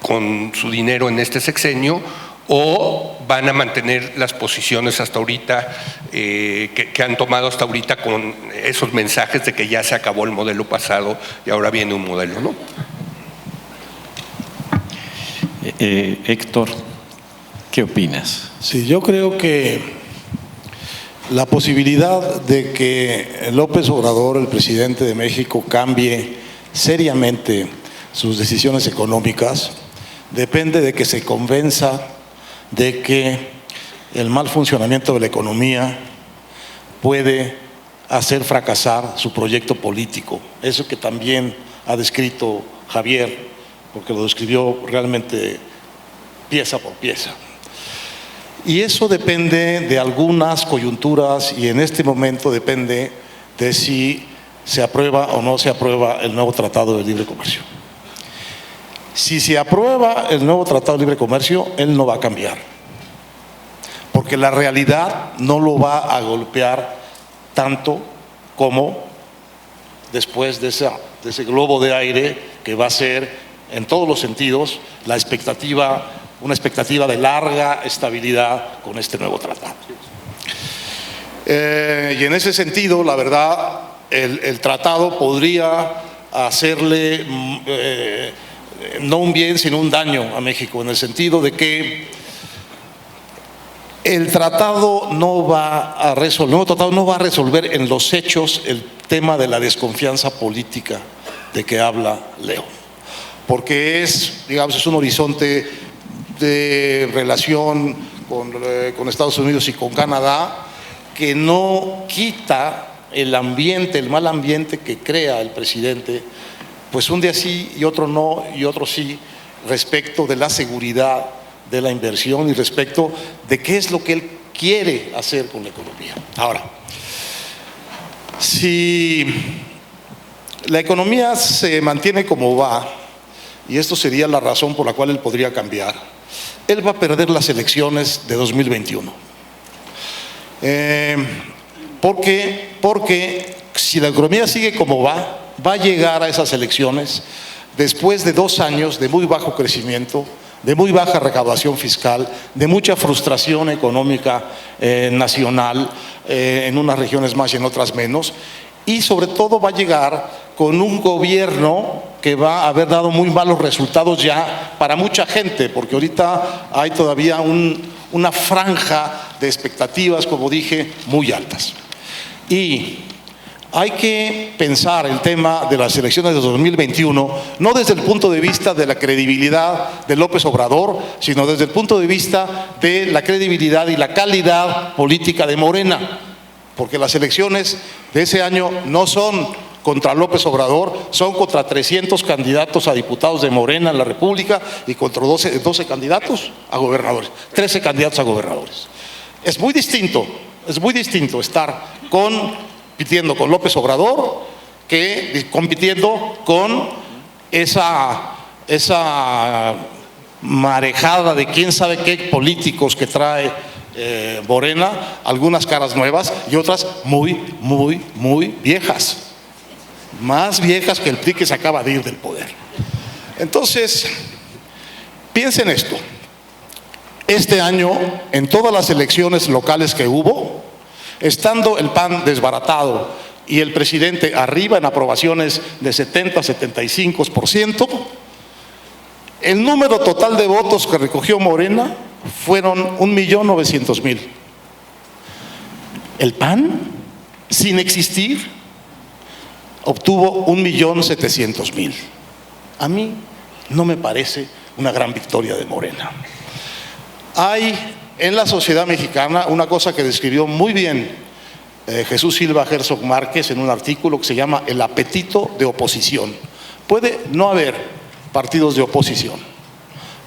con su dinero en este sexenio, o van a mantener las posiciones hasta ahorita que han tomado hasta ahorita con esos mensajes de que ya se acabó el modelo pasado y ahora viene un modelo, ¿no? Héctor, ¿qué opinas? Sí, yo creo que la posibilidad de que López Obrador, el presidente de México, cambie seriamente sus decisiones económicas depende de que se convenza de que el mal funcionamiento de la economía puede hacer fracasar su proyecto político. Eso que también ha descrito Javier, porque lo describió realmente pieza por pieza. Y eso depende de algunas coyunturas, y en este momento depende de si se aprueba o no se aprueba el nuevo Tratado de Libre Comercio. Si se aprueba el nuevo Tratado de Libre Comercio, él no va a cambiar, porque la realidad no lo va a golpear tanto como después de ese globo de aire que va a ser, en todos los sentidos, una expectativa de larga estabilidad con este nuevo tratado. Y en ese sentido, la verdad, el tratado podría hacerle no un bien, sino un daño a México, en el sentido de que el tratado no va a resolver, el nuevo tratado no va a resolver en los hechos el tema de la desconfianza política de que habla Leo, porque es un horizonte de relación con Estados Unidos y con Canadá que no quita el ambiente, el mal ambiente que crea el presidente, pues un día sí y otro no y otro sí, respecto de la seguridad de la inversión y respecto de qué es lo que él quiere hacer con la economía. Ahora, si la economía se mantiene como va, y esto sería la razón por la cual él podría cambiar, él va a perder las elecciones de 2021. Porque si la economía sigue como va a llegar a esas elecciones después de 2 años de muy bajo crecimiento, de muy baja recaudación fiscal, de mucha frustración económica nacional, en unas regiones más y en otras menos, y sobre todo va a llegar con un gobierno que va a haber dado muy malos resultados ya para mucha gente, porque ahorita hay todavía una franja de expectativas, como dije, muy altas. Y hay que pensar el tema de las elecciones de 2021 no desde el punto de vista de la credibilidad de López Obrador, sino desde el punto de vista de la credibilidad y la calidad política de Morena, porque las elecciones de ese año no son contra López Obrador, son contra 300 candidatos a diputados de Morena en la República y contra 12 candidatos a gobernadores, 13 candidatos a gobernadores. Es muy distinto estar compitiendo con López Obrador que compitiendo con esa marejada de quién sabe qué políticos que trae Morena, algunas caras nuevas y otras muy viejas, más viejas que el PRI que se acaba de ir del poder. Entonces, piensen esto: este año, en todas las elecciones locales que hubo, estando el PAN desbaratado y el presidente arriba en aprobaciones de 70-75%, el número total de votos que recogió Morena fueron 1.900.000. El PAN, sin existir, obtuvo 1.700.000. A mí no me parece una gran victoria de Morena. Hay en la sociedad mexicana una cosa que describió muy bien Jesús Silva Herzog Márquez en un artículo que se llama el apetito de oposición. Puede no haber partidos de oposición,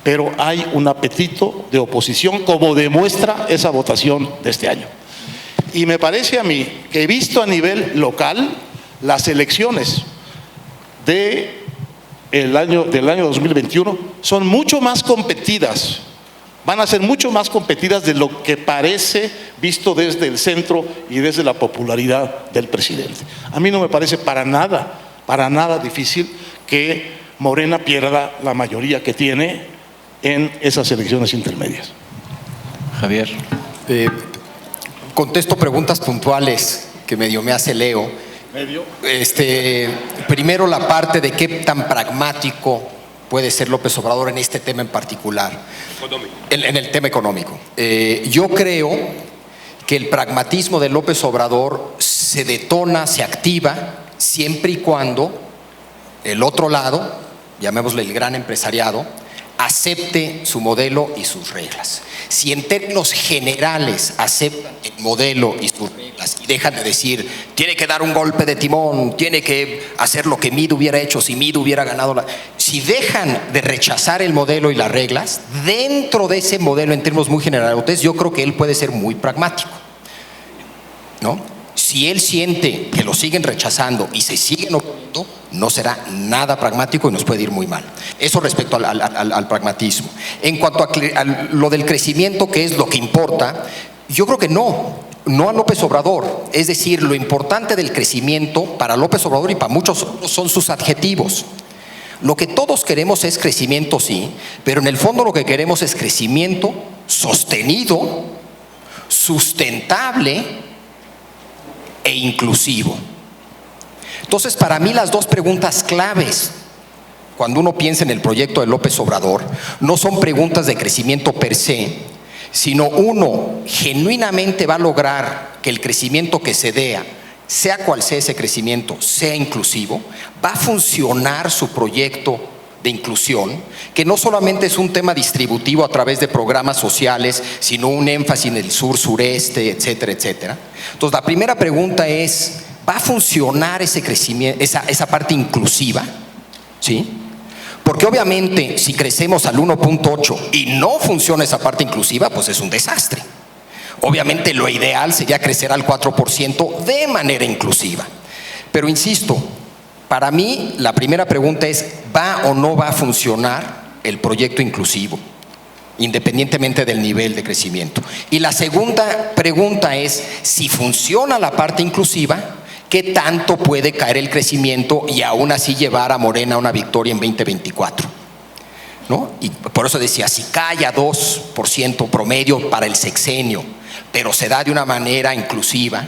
pero hay un apetito de oposición, como demuestra esa votación de este año. Y me parece a mí que, visto a nivel local, las elecciones del año 2021 son mucho más competidas, van a ser mucho más competidas de lo que parece visto desde el centro y desde la popularidad del presidente. A mí no me parece para nada difícil que Morena pierda la mayoría que tiene en esas elecciones intermedias. Javier. Contesto preguntas puntuales que medio me hace Leo. Primero, la parte de qué tan pragmático puede ser López Obrador en este tema en particular. En el tema económico. Yo creo que el pragmatismo de López Obrador se detona, se activa, siempre y cuando el otro lado, llamémosle el gran empresariado, acepte su modelo y sus reglas. Si en términos generales aceptan el modelo y sus reglas y dejan de decir tiene que dar un golpe de timón, tiene que hacer lo que Mid hubiera hecho si Mid hubiera ganado si dejan de rechazar el modelo y las reglas, dentro de ese modelo en términos muy generales, yo creo que él puede ser muy pragmático, ¿no? Si él siente que lo siguen rechazando y se siguen oponiendo, no será nada pragmático y nos puede ir muy mal. Eso respecto al pragmatismo. En cuanto a lo del crecimiento, que es lo que importa, yo creo que no a López Obrador. Es decir, lo importante del crecimiento para López Obrador y para muchos otros son sus adjetivos. Lo que todos queremos es crecimiento, sí, pero en el fondo lo que queremos es crecimiento sostenido, sustentable e inclusivo. Entonces, para mí las dos preguntas claves cuando uno piensa en el proyecto de López Obrador no son preguntas de crecimiento per se, sino uno genuinamente va a lograr que el crecimiento que se dé, sea cual sea ese crecimiento, sea inclusivo, va a funcionar su proyecto de inclusión, que no solamente es un tema distributivo a través de programas sociales, sino un énfasis en el sur, sureste, etcétera, etcétera. Entonces, la primera pregunta es, ¿va a funcionar ese crecimiento, esa parte inclusiva? ¿Sí? Porque obviamente si crecemos al 1.8 y no funciona esa parte inclusiva, pues es un desastre. Obviamente lo ideal sería crecer al 4% de manera inclusiva. Pero insisto, para mí la primera pregunta es, ¿va o no va a funcionar el proyecto inclusivo, independientemente del nivel de crecimiento? Y la segunda pregunta es, si funciona la parte inclusiva, ¿qué tanto puede caer el crecimiento y aún así llevar a Morena a una victoria en 2024? ¿No? Y por eso decía, si cae a 2% promedio para el sexenio, pero se da de una manera inclusiva,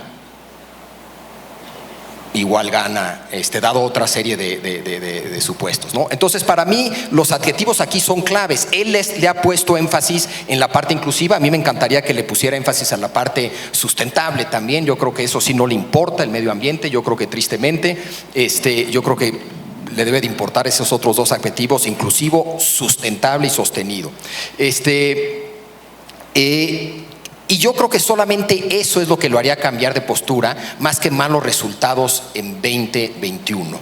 igual gana, dado otra serie de supuestos, ¿no? Entonces, para mí, los adjetivos aquí son claves. Él le ha puesto énfasis en la parte inclusiva. A mí me encantaría que le pusiera énfasis a la parte sustentable también. Yo creo que eso sí no le importa, el medio ambiente. Yo creo que tristemente, yo creo que le debe de importar esos otros dos adjetivos: inclusivo, sustentable y sostenido. Y yo creo que solamente eso es lo que lo haría cambiar de postura, más que malos resultados en 2021.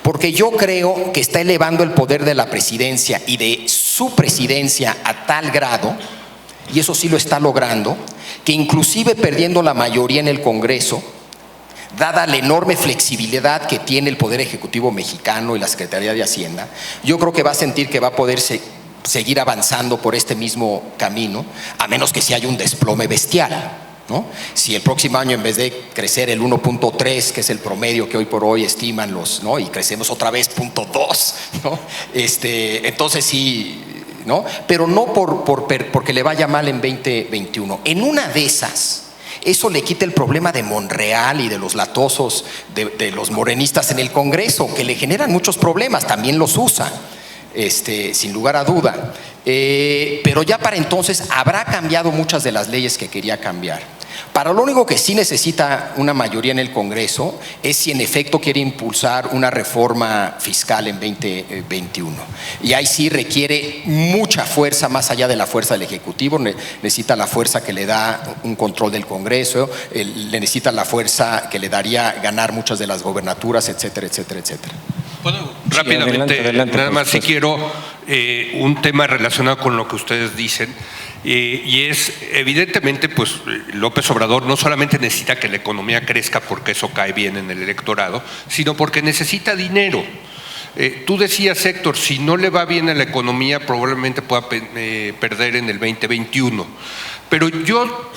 Porque yo creo que está elevando el poder de la presidencia y de su presidencia a tal grado, y eso sí lo está logrando, que inclusive perdiendo la mayoría en el Congreso, dada la enorme flexibilidad que tiene el Poder Ejecutivo mexicano y la Secretaría de Hacienda, yo creo que va a sentir que va a poder seguir avanzando por este mismo camino, a menos que si haya un desplome bestial, ¿no? Si el próximo año, en vez de crecer el 1.3, que es el promedio que hoy por hoy estiman ¿no? Y crecemos otra vez 0.2, ¿no? Entonces sí, ¿no? Pero no porque le vaya mal en 2021. En una de esas, eso le quita el problema de Monreal y de los latosos de los morenistas en el Congreso, que le generan muchos problemas, también los usan, sin lugar a duda. Pero ya para entonces habrá cambiado muchas de las leyes que quería cambiar. Para lo único que sí necesita una mayoría en el Congreso es si en efecto quiere impulsar una reforma fiscal en 2021. Y ahí sí requiere mucha fuerza, más allá de la fuerza del Ejecutivo, necesita la fuerza que le da un control del Congreso, le necesita la fuerza que le daría ganar muchas de las gobernaturas, etcétera, etcétera, etcétera. Bueno, rápidamente, adelante, nada más si quiero un tema relacionado con lo que ustedes dicen, y es evidentemente pues López Obrador no solamente necesita que la economía crezca porque eso cae bien en el electorado, sino porque necesita dinero. Tú decías, Héctor, si no le va bien a la economía probablemente pueda perder en el 2021. Pero yo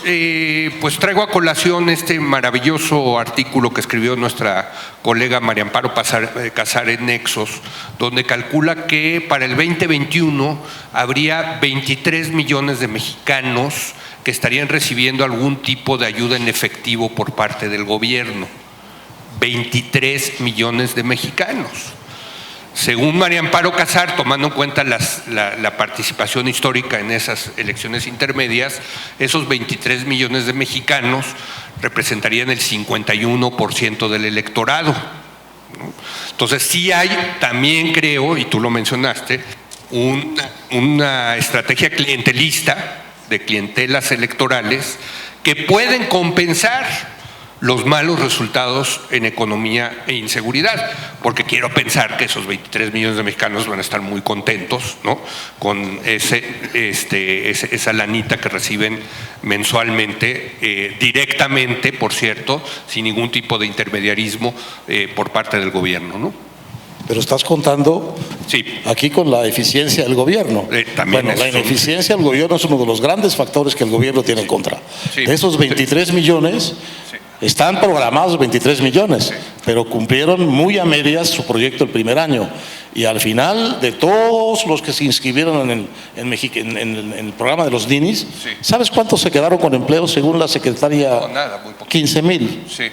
pues traigo a colación este maravilloso artículo que escribió nuestra colega María Amparo Casar en Nexos, donde calcula que para el 2021 habría 23 millones de mexicanos que estarían recibiendo algún tipo de ayuda en efectivo por parte del gobierno. 23 millones de mexicanos. Según María Amparo Casar, tomando en cuenta la participación histórica en esas elecciones intermedias, esos 23 millones de mexicanos representarían el 51% del electorado. Entonces sí hay, también creo, y tú lo mencionaste, una estrategia clientelista de clientelas electorales que pueden compensar los malos resultados en economía e inseguridad, porque quiero pensar que esos 23 millones de mexicanos van a estar muy contentos, ¿no? Con esa lanita que reciben mensualmente, directamente, por cierto, sin ningún tipo de intermediarismo por parte del gobierno, ¿no? Pero estás contando sí. Aquí con la eficiencia del gobierno. También la ineficiencia del gobierno es uno de los grandes factores que el gobierno tiene en contra. Sí. De esos 23 millones, están programados 23 millones, pero cumplieron muy a medias su proyecto el primer año. Y al final, de todos los que se inscribieron en el programa de los ninis, ¿sabes cuántos se quedaron con empleo según la secretaria? No, nada, muy poquito. 15,000. Sí.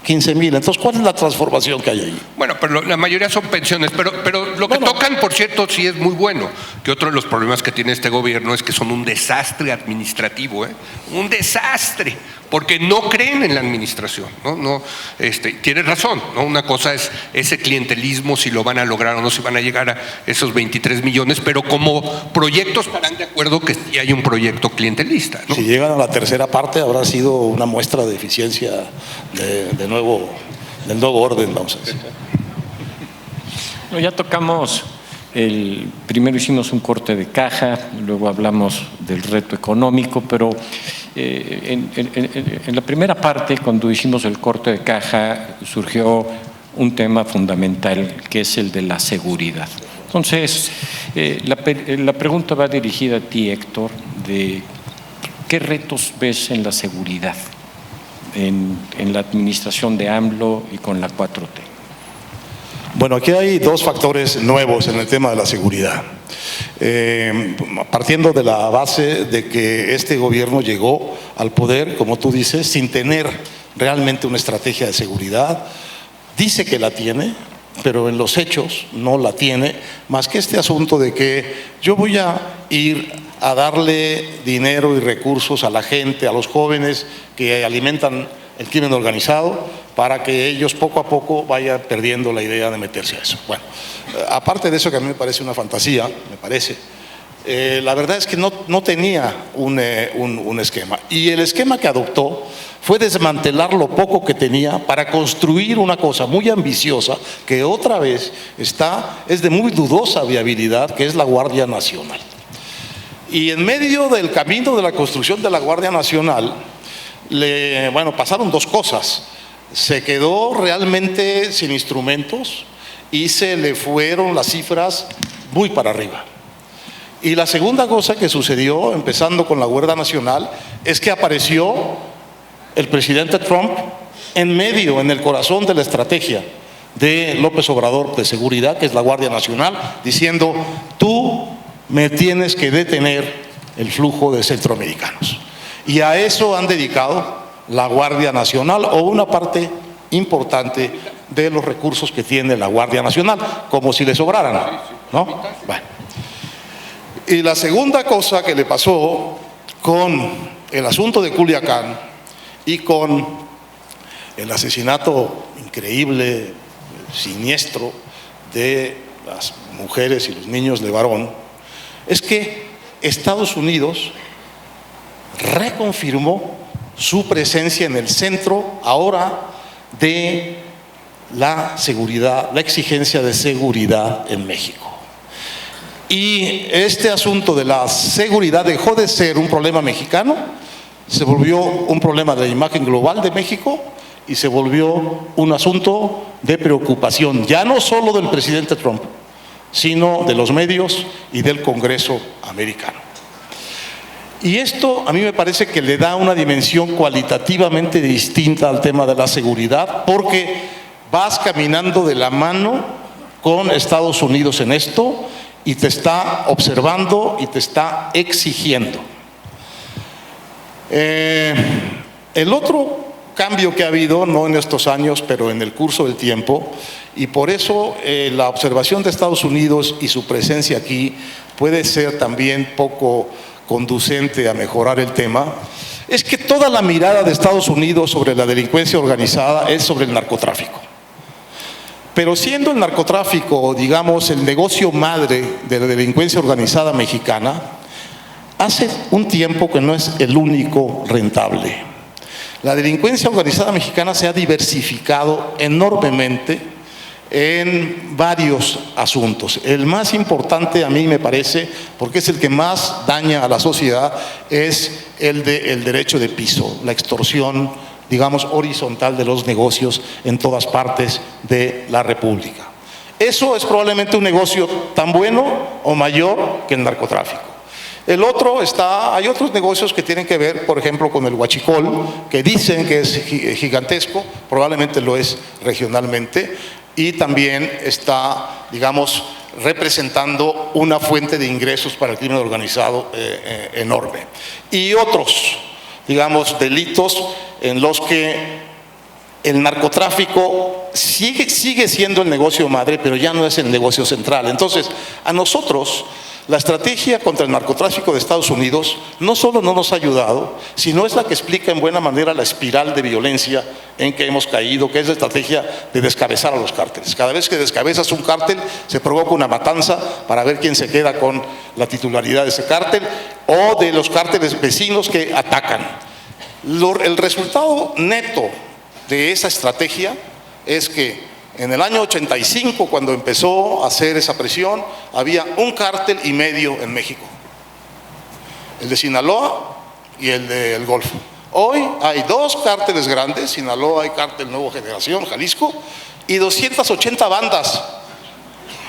15,000. Entonces, ¿cuál es la transformación que hay ahí? Bueno, pero la mayoría son pensiones, pero lo que tocan, por cierto, sí es muy bueno. Que otro de los problemas que tiene este gobierno es que son un desastre administrativo, un desastre, porque no creen en la administración, ¿no? Tienes razón, ¿no? Una cosa es ese clientelismo, si lo van a lograr o no, si van a llegar a esos 23 millones, pero como proyectos estarán de acuerdo que sí hay un proyecto clientelista, ¿no? Si llegan a la tercera parte, habrá sido una muestra de eficiencia del nuevo orden, vamos a decir. No, ya tocamos, primero hicimos un corte de caja, luego hablamos del reto económico, pero en la primera parte, cuando hicimos el corte de caja, surgió un tema fundamental, que es el de la seguridad. Entonces, la pregunta va dirigida a ti, Héctor, de ¿qué retos ves en la seguridad en la administración de AMLO y con la 4T? Bueno, aquí hay dos factores nuevos en el tema de la seguridad. Partiendo de la base de que este gobierno llegó al poder, como tú dices, sin tener realmente una estrategia de seguridad. Dice que la tiene, pero en los hechos no la tiene, más que este asunto de que yo voy a ir a darle dinero y recursos a la gente, a los jóvenes que alimentan el crimen organizado, para que ellos poco a poco vayan perdiendo la idea de meterse a eso. Bueno, aparte de eso, que a mí me parece una fantasía, me parece, la verdad es que no tenía un esquema. Y el esquema que adoptó fue desmantelar lo poco que tenía para construir una cosa muy ambiciosa que otra vez es de muy dudosa viabilidad, que es la Guardia Nacional. Y en medio del camino de la construcción de la Guardia Nacional, pasaron dos cosas. se quedó realmente sin instrumentos y se le fueron las cifras muy para arriba. Y la segunda cosa que sucedió, empezando con la Guardia Nacional, es que apareció el presidente Trump en medio, en el corazón de la estrategia de López Obrador de seguridad, que es la Guardia Nacional, diciendo: tú me tienes que detener el flujo de centroamericanos. Y a eso han dedicado la Guardia Nacional, o una parte importante de los recursos que tiene la Guardia Nacional, como si le sobraran, ¿no? Bueno. Y la segunda cosa que le pasó con el asunto de Culiacán y con el asesinato increíble, siniestro de las mujeres y los niños de varón, es que Estados Unidos reconfirmó su presencia en el centro ahora de la seguridad, la exigencia de seguridad en México. Y este asunto de la seguridad dejó de ser un problema mexicano, se volvió un problema de la imagen global de México y se volvió un asunto de preocupación, ya no solo del presidente Trump, sino de los medios y del Congreso americano. Y esto a mí me parece que le da una dimensión cualitativamente distinta al tema de la seguridad, porque vas caminando de la mano con Estados Unidos en esto y te está observando y te está exigiendo. El otro cambio que ha habido, no en estos años, pero en el curso del tiempo, y por eso la observación de Estados Unidos y su presencia aquí puede ser también poco conducente a mejorar el tema, es que toda la mirada de Estados Unidos sobre la delincuencia organizada es sobre el narcotráfico. Pero siendo el narcotráfico, digamos, el negocio madre de la delincuencia organizada mexicana, hace un tiempo que no es el único rentable. La delincuencia organizada mexicana se ha diversificado enormemente en varios asuntos. El más importante, a mí me parece, porque es el que más daña a la sociedad, es el del derecho de piso, la extorsión, digamos, horizontal de los negocios en todas partes de la República. Eso es probablemente un negocio tan bueno o mayor que el narcotráfico. El otro hay otros negocios que tienen que ver, por ejemplo, con el huachicol, que dicen que es gigantesco, probablemente lo es regionalmente, y también está, digamos, representando una fuente de ingresos para el crimen organizado enorme. Y otros, digamos, delitos en los que el narcotráfico sigue siendo el negocio madre, pero ya no es el negocio central. Entonces, a nosotros, la estrategia contra el narcotráfico de Estados Unidos no solo no nos ha ayudado, sino es la que explica en buena manera la espiral de violencia en que hemos caído, que es la estrategia de descabezar a los cárteles. Cada vez que descabezas un cártel, se provoca una matanza para ver quién se queda con la titularidad de ese cártel o de los cárteles vecinos que atacan. El resultado neto de esa estrategia es que en el año 85, cuando empezó a hacer esa presión, había un cártel y medio en México: el de Sinaloa y el del Golfo. Hoy hay dos cárteles grandes: Sinaloa y Cártel Nueva Generación, Jalisco, y 280 bandas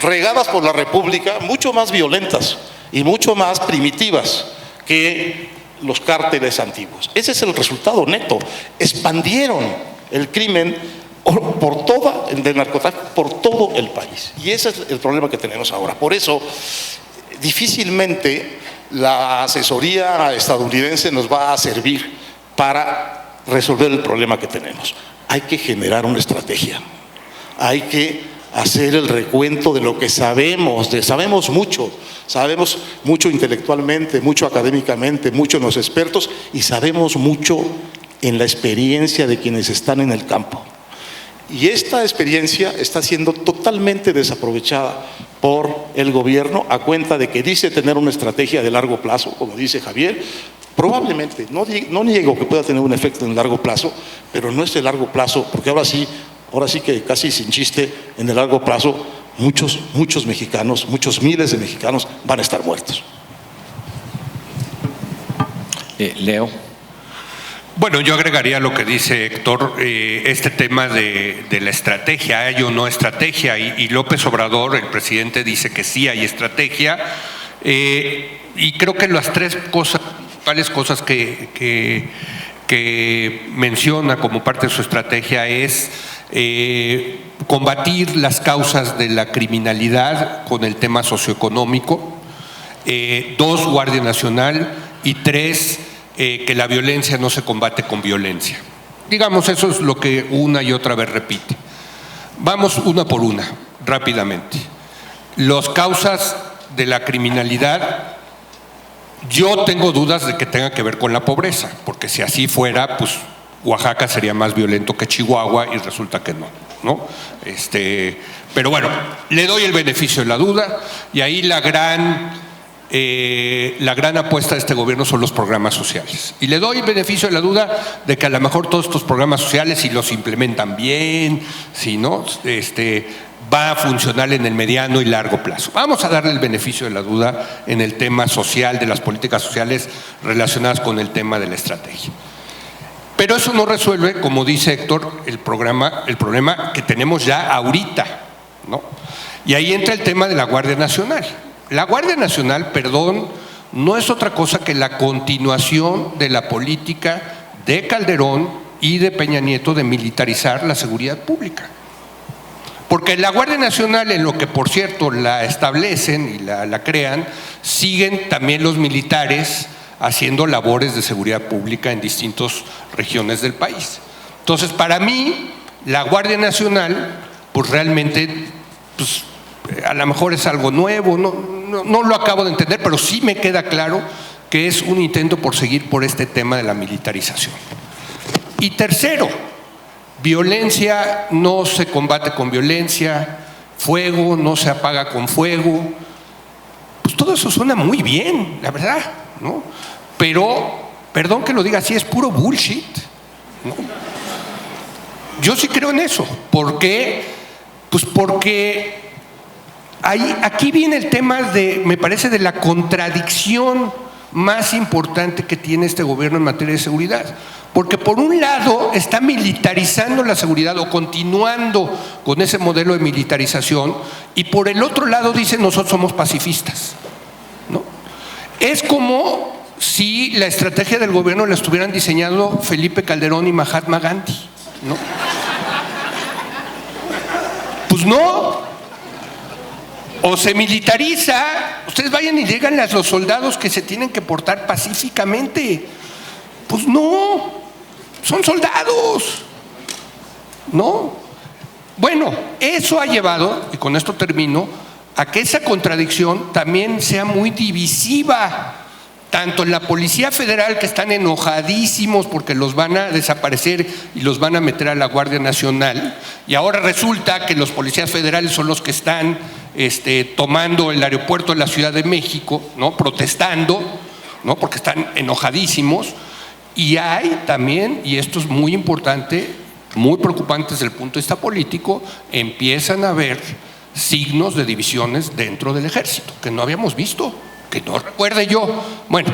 regadas por la República, mucho más violentas y mucho más primitivas que los cárteles antiguos. Ese es el resultado neto. Expandieron el crimen del narcotráfico por todo el país. Y ese es el problema que tenemos ahora. Por eso, difícilmente la asesoría estadounidense nos va a servir para resolver el problema que tenemos. Hay que generar una estrategia. Hay que hacer el recuento de lo que sabemos. Sabemos mucho intelectualmente, mucho académicamente, mucho en los expertos, y sabemos mucho en la experiencia de quienes están en el campo. Y esta experiencia está siendo totalmente desaprovechada por el gobierno, a cuenta de que dice tener una estrategia de largo plazo, como dice Javier. Probablemente, no niego que pueda tener un efecto en el largo plazo, pero no es de largo plazo, porque ahora sí que casi sin chiste, en el largo plazo muchos mexicanos, muchos miles de mexicanos van a estar muertos. Leo. Bueno, yo agregaría lo que dice Héctor, este tema de la estrategia, hay o no estrategia, y López Obrador, el presidente, dice que sí hay estrategia, y creo que las tres principales cosas que menciona como parte de su estrategia es combatir las causas de la criminalidad con el tema socioeconómico, 2, Guardia Nacional, y 3, que la violencia no se combate con violencia. Digamos, eso es lo que una y otra vez repite. Vamos una por una, rápidamente. Las causas de la criminalidad, yo tengo dudas de que tenga que ver con la pobreza, porque si así fuera, pues Oaxaca sería más violento que Chihuahua y resulta que no, ¿no? Pero bueno, le doy el beneficio de la duda, y ahí la gran apuesta de este gobierno son los programas sociales. Y le doy el beneficio de la duda de que a lo mejor todos estos programas sociales, si los implementan bien, si no, va a funcionar en el mediano y largo plazo. Vamos a darle el beneficio de la duda en el tema social, de las políticas sociales relacionadas con el tema de la estrategia. Pero eso no resuelve, como dice Héctor, el problema que tenemos ya ahorita, ¿no? Y ahí entra el tema de la Guardia Nacional. La Guardia Nacional, no es otra cosa que la continuación de la política de Calderón y de Peña Nieto de militarizar la seguridad pública. Porque la Guardia Nacional, en lo que por cierto la establecen y la crean, siguen también los militares haciendo labores de seguridad pública en distintas regiones del país. Entonces, para mí, la Guardia Nacional, pues realmente, pues, a lo mejor es algo nuevo, no lo acabo de entender, pero sí me queda claro que es un intento por seguir por este tema de la militarización. Y tercero, violencia no se combate con violencia, fuego no se apaga con fuego. Pues todo eso suena muy bien, la verdad, ¿no? Pero, perdón que lo diga así, es puro bullshit, ¿no? Yo sí creo en eso. ¿Por qué? Pues porque aquí viene el tema me parece, de la contradicción más importante que tiene este gobierno en materia de seguridad. Porque por un lado está militarizando la seguridad o continuando con ese modelo de militarización, y por el otro lado dice nosotros somos pacifistas, ¿no? Es como si la estrategia del gobierno la estuvieran diseñando Felipe Calderón y Mahatma Gandhi, ¿no? Pues no. O se militariza, ustedes vayan y digan a los soldados que se tienen que portar pacíficamente. Pues no, son soldados, ¿no? Bueno, eso ha llevado, y con esto termino, a que esa contradicción también sea muy divisiva. Tanto en la Policía Federal, que están enojadísimos porque los van a desaparecer y los van a meter a la Guardia Nacional, y ahora resulta que los policías federales son los que están tomando el aeropuerto de la Ciudad de México, ¿no? Protestando, ¿no? Porque están enojadísimos. Y hay también, y esto es muy importante, muy preocupante desde el punto de vista político, empiezan a haber signos de divisiones dentro del ejército que no habíamos visto, que no recuerde yo. Bueno,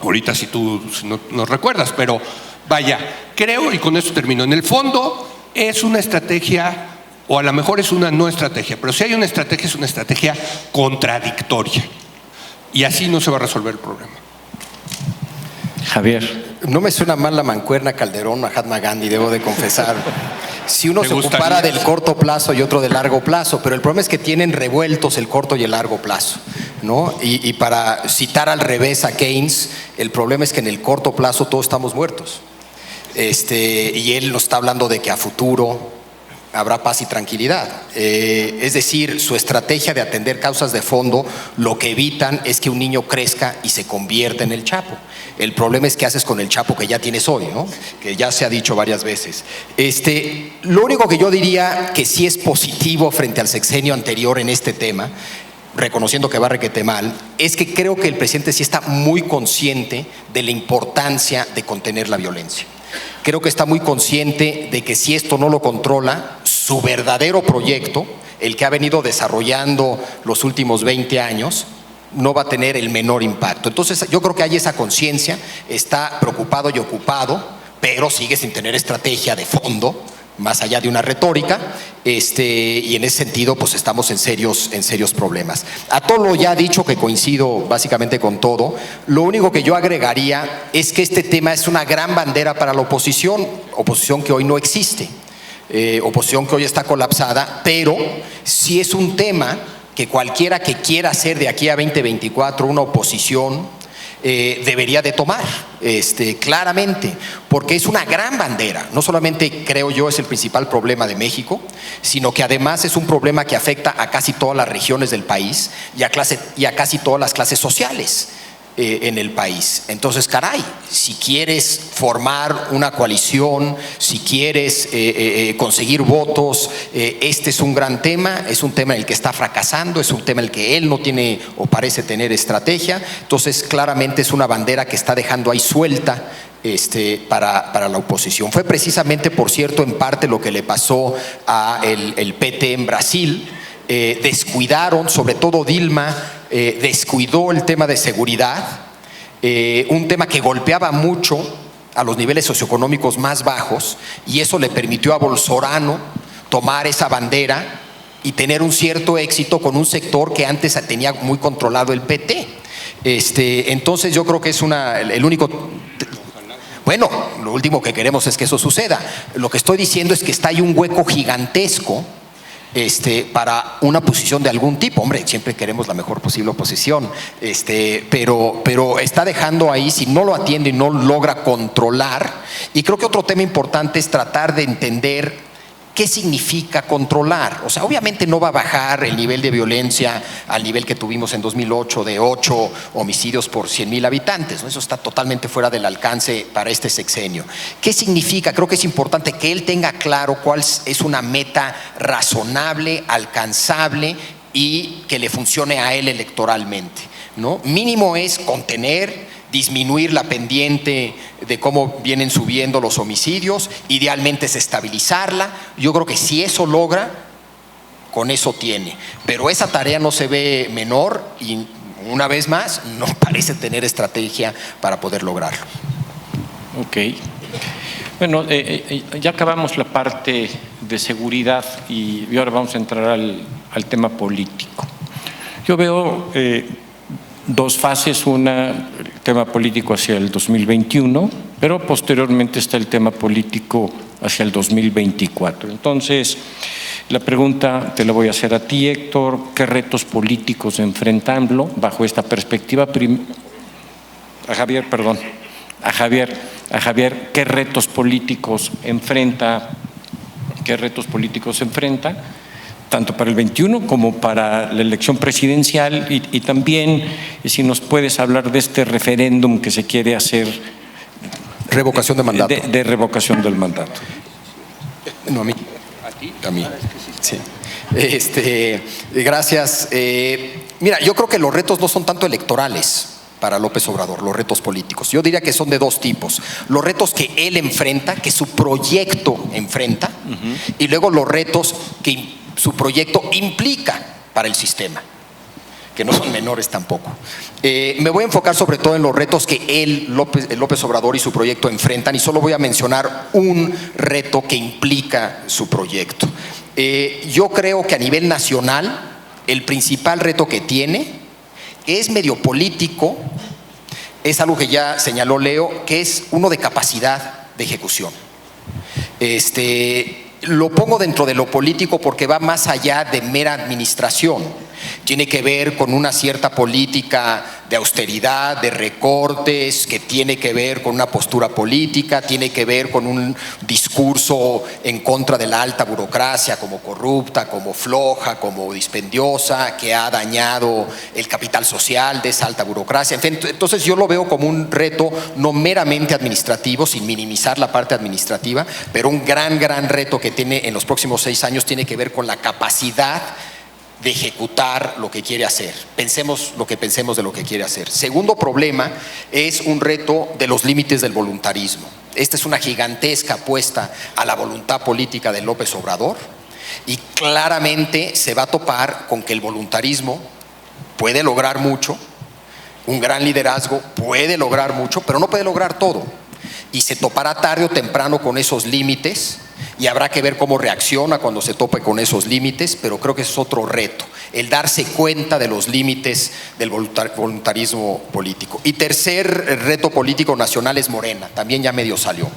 ahorita si tú no recuerdas, pero vaya, creo, y con esto termino, en el fondo es una estrategia, o a lo mejor es una no estrategia, pero si hay una estrategia, es una estrategia contradictoria, y así no se va a resolver el problema. Javier. No me suena mal la mancuerna Calderón, Mahatma Gandhi, debo de confesar. Si uno se ocupara del corto plazo y otro del largo plazo, pero el problema es que tienen revueltos el corto y el largo plazo, ¿no? Y para citar al revés a Keynes, el problema es que en el corto plazo todos estamos muertos. Y él nos está hablando de que a futuro habrá paz y tranquilidad. Es decir, su estrategia de atender causas de fondo, lo que evitan es que un niño crezca y se convierta en el Chapo. El problema es qué haces con el Chapo que ya tienes hoy, ¿no? Que ya se ha dicho varias veces. Lo único que yo diría que sí es positivo frente al sexenio anterior en este tema, reconociendo que va requete mal, es que creo que el presidente sí está muy consciente de la importancia de contener la violencia. Creo que está muy consciente de que si esto no lo controla, su verdadero proyecto, el que ha venido desarrollando los últimos 20 años, no va a tener el menor impacto. Entonces yo creo que hay esa conciencia, está preocupado y ocupado, pero sigue sin tener estrategia de fondo, más allá de una retórica, y en ese sentido pues estamos en serios problemas. A todo lo ya dicho, que coincido básicamente con todo, lo único que yo agregaría es que este tema es una gran bandera para la oposición que hoy no existe, oposición que hoy está colapsada, pero sí es un tema que cualquiera que quiera hacer de aquí a 2024 una oposición debería de tomar claramente, porque es una gran bandera. No solamente, creo yo, es el principal problema de México, sino que además es un problema que afecta a casi todas las regiones del país y a casi todas las clases sociales en el país. Entonces, caray, si quieres formar una coalición, si quieres conseguir votos, este es un gran tema, es un tema en el que está fracasando, es un tema en el que él no tiene o parece tener estrategia. Entonces, claramente es una bandera que está dejando ahí suelta para la oposición. Fue precisamente, por cierto, en parte lo que le pasó a el PT en Brasil. Descuidaron, sobre todo Dilma, descuidó el tema de seguridad, un tema que golpeaba mucho a los niveles socioeconómicos más bajos, y eso le permitió a Bolsonaro tomar esa bandera y tener un cierto éxito con un sector que antes tenía muy controlado el PT. Entonces yo creo que es el único... Bueno, lo último que queremos es que eso suceda. Lo que estoy diciendo es que está ahí un hueco gigantesco para una posición de algún tipo. Hombre, siempre queremos la mejor posible oposición, pero está dejando ahí, si no lo atiende y no logra controlar. Y creo que otro tema importante es tratar de entender ¿qué significa controlar? O sea, obviamente no va a bajar el nivel de violencia al nivel que tuvimos en 2008 de 8 homicidios por 100,000 habitantes, ¿no? Eso está totalmente fuera del alcance para este sexenio. ¿Qué significa? Creo que es importante que él tenga claro cuál es una meta razonable, alcanzable y que le funcione a él electoralmente, ¿no? Mínimo es contener, disminuir la pendiente de cómo vienen subiendo los homicidios, idealmente es estabilizarla. Yo creo que si eso logra, con eso tiene. Pero esa tarea no se ve menor y, una vez más, no parece tener estrategia para poder lograrlo. Ok. Bueno, ya acabamos la parte de seguridad y ahora vamos a entrar al tema político. Yo veo dos fases, una, el tema político hacia el 2021, pero posteriormente está el tema político hacia el 2024. Entonces, la pregunta te la voy a hacer a ti, Héctor: ¿qué retos políticos enfrentando bajo esta perspectiva? A Javier, ¿qué retos políticos enfrenta? Tanto para el 21 como para la elección presidencial, y también si nos puedes hablar de este referéndum que se quiere hacer. Revocación de mandato. De revocación del mandato. No, a mí. ¿A ti? A mí. Sí. Gracias. Mira, yo creo que los retos no son tanto electorales para López Obrador, los retos políticos. Yo diría que son de dos tipos: los retos que él enfrenta, que su proyecto enfrenta, y luego los retos que su proyecto implica para el sistema, que no son menores tampoco. Me voy a enfocar sobre todo en los retos que López Obrador y su proyecto enfrentan, y solo voy a mencionar un reto que implica su proyecto. Yo creo que a nivel nacional el principal reto que tiene, que es medio político, es algo que ya señaló Leo, que es uno de capacidad de ejecución. Lo pongo dentro de lo político porque va más allá de mera administración. Tiene que ver con una cierta política de austeridad, de recortes, que tiene que ver con una postura política, tiene que ver con un discurso en contra de la alta burocracia, como corrupta, como floja, como dispendiosa, que ha dañado el capital social de esa alta burocracia. En fin, entonces yo lo veo como un reto no meramente administrativo, sin minimizar la parte administrativa, pero un gran reto que tiene en los próximos 6 años tiene que ver con la capacidad de ejecutar lo que quiere hacer. Pensemos lo que pensemos de lo que quiere hacer. Segundo problema es un reto de los límites del voluntarismo. Esta es una gigantesca apuesta a la voluntad política de López Obrador, y claramente se va a topar con que el voluntarismo puede lograr mucho, un gran liderazgo, puede lograr mucho, pero no puede lograr todo. Y se topará tarde o temprano con esos límites y habrá que ver cómo reacciona cuando se tope con esos límites, pero creo que ese es otro reto, el darse cuenta de los límites del voluntarismo político. Y tercer reto político nacional es Morena, también ya medio salió.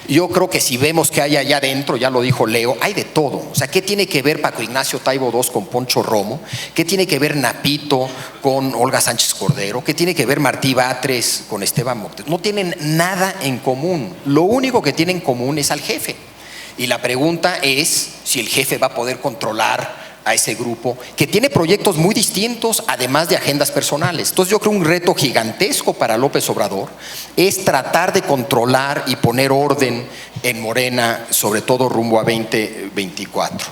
Yo creo que si vemos que hay allá adentro, ya lo dijo Leo, hay de todo. O sea, ¿qué tiene que ver Paco Ignacio Taibo II con Poncho Romo? ¿Qué tiene que ver Napito con Olga Sánchez Cordero? ¿Qué tiene que ver Martí Batres con Esteban Moctezuma? No tienen nada en común. Lo único que tienen en común es al jefe. Y la pregunta es si el jefe va a poder controlar a ese grupo que tiene proyectos muy distintos, además de agendas personales. Entonces yo creo un reto gigantesco para López Obrador es tratar de controlar y poner orden en Morena, sobre todo rumbo a 2024.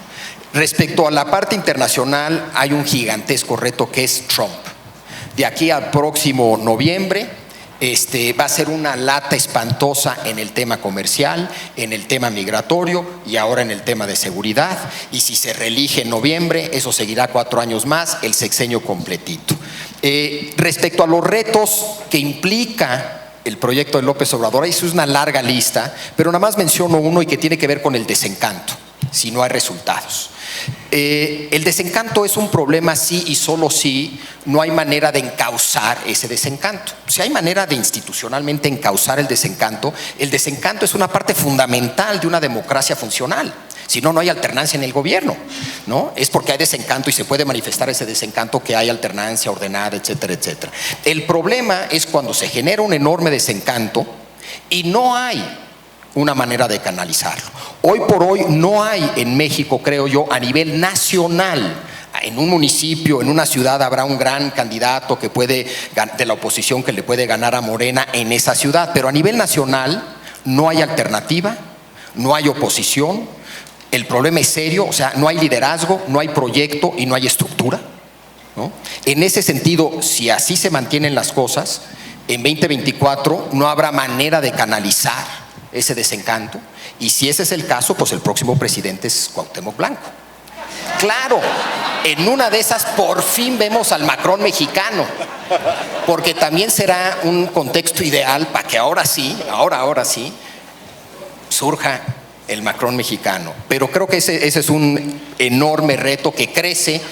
Respecto a la parte internacional, hay un gigantesco reto que es Trump. De aquí al próximo noviembre, va a ser una lata espantosa en el tema comercial, en el tema migratorio y ahora en el tema de seguridad. Y si se reelige en noviembre, eso seguirá 4 años más, el sexenio completito. Respecto a los retos que implica el proyecto de López Obrador, ahí es una larga lista, pero nada más menciono uno y que tiene que ver con el desencanto, si no hay resultados. El desencanto es un problema sí y solo sí no hay manera de encauzar ese desencanto. Si hay manera de institucionalmente encauzar el desencanto es una parte fundamental de una democracia funcional. Si no, no hay alternancia en el gobierno, ¿no? Es porque hay desencanto y se puede manifestar ese desencanto que hay alternancia ordenada, etcétera, etcétera. El problema es cuando se genera un enorme desencanto y no hay una manera de canalizarlo. Hoy por hoy no hay en México, creo yo, a nivel nacional. En un municipio, en una ciudad habrá un gran candidato que puede, de la oposición, que le puede ganar a Morena en esa ciudad, pero a nivel nacional no hay alternativa, no hay oposición. El problema es serio, o sea, no hay liderazgo, no hay proyecto y no hay estructura, ¿no? En ese sentido, si así se mantienen las cosas, en 2024 no habrá manera de canalizar ese desencanto, y si ese es el caso, pues el próximo presidente es Cuauhtémoc Blanco. Claro, en una de esas por fin vemos al Macron mexicano, porque también será un contexto ideal para que ahora sí surja el Macron mexicano. Pero creo que ese es un enorme reto que crece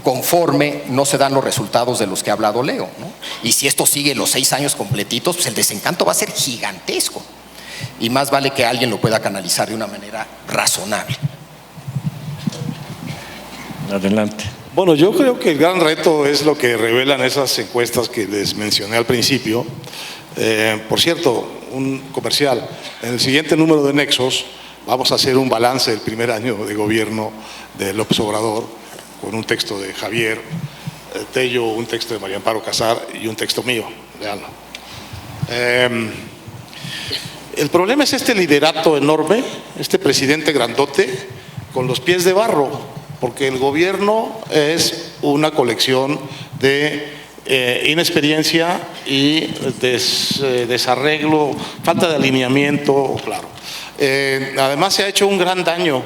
conforme no se dan los resultados de los que ha hablado Leo, ¿no? Y si esto sigue los 6 años completitos, pues el desencanto va a ser gigantesco. Y más vale que alguien lo pueda canalizar de una manera razonable. Adelante. Bueno, yo creo que el gran reto es lo que revelan esas encuestas que les mencioné al principio. Por cierto, un comercial. En el siguiente número de Nexos vamos a hacer un balance del primer año de gobierno de López Obrador, con un texto de Javier Tello, un texto de María Amparo Casar y un texto mío. Veanlo. El problema es este liderato enorme, este presidente grandote con los pies de barro, porque el gobierno es una colección de inexperiencia y desarreglo, falta de alineamiento, claro. Además se ha hecho un gran daño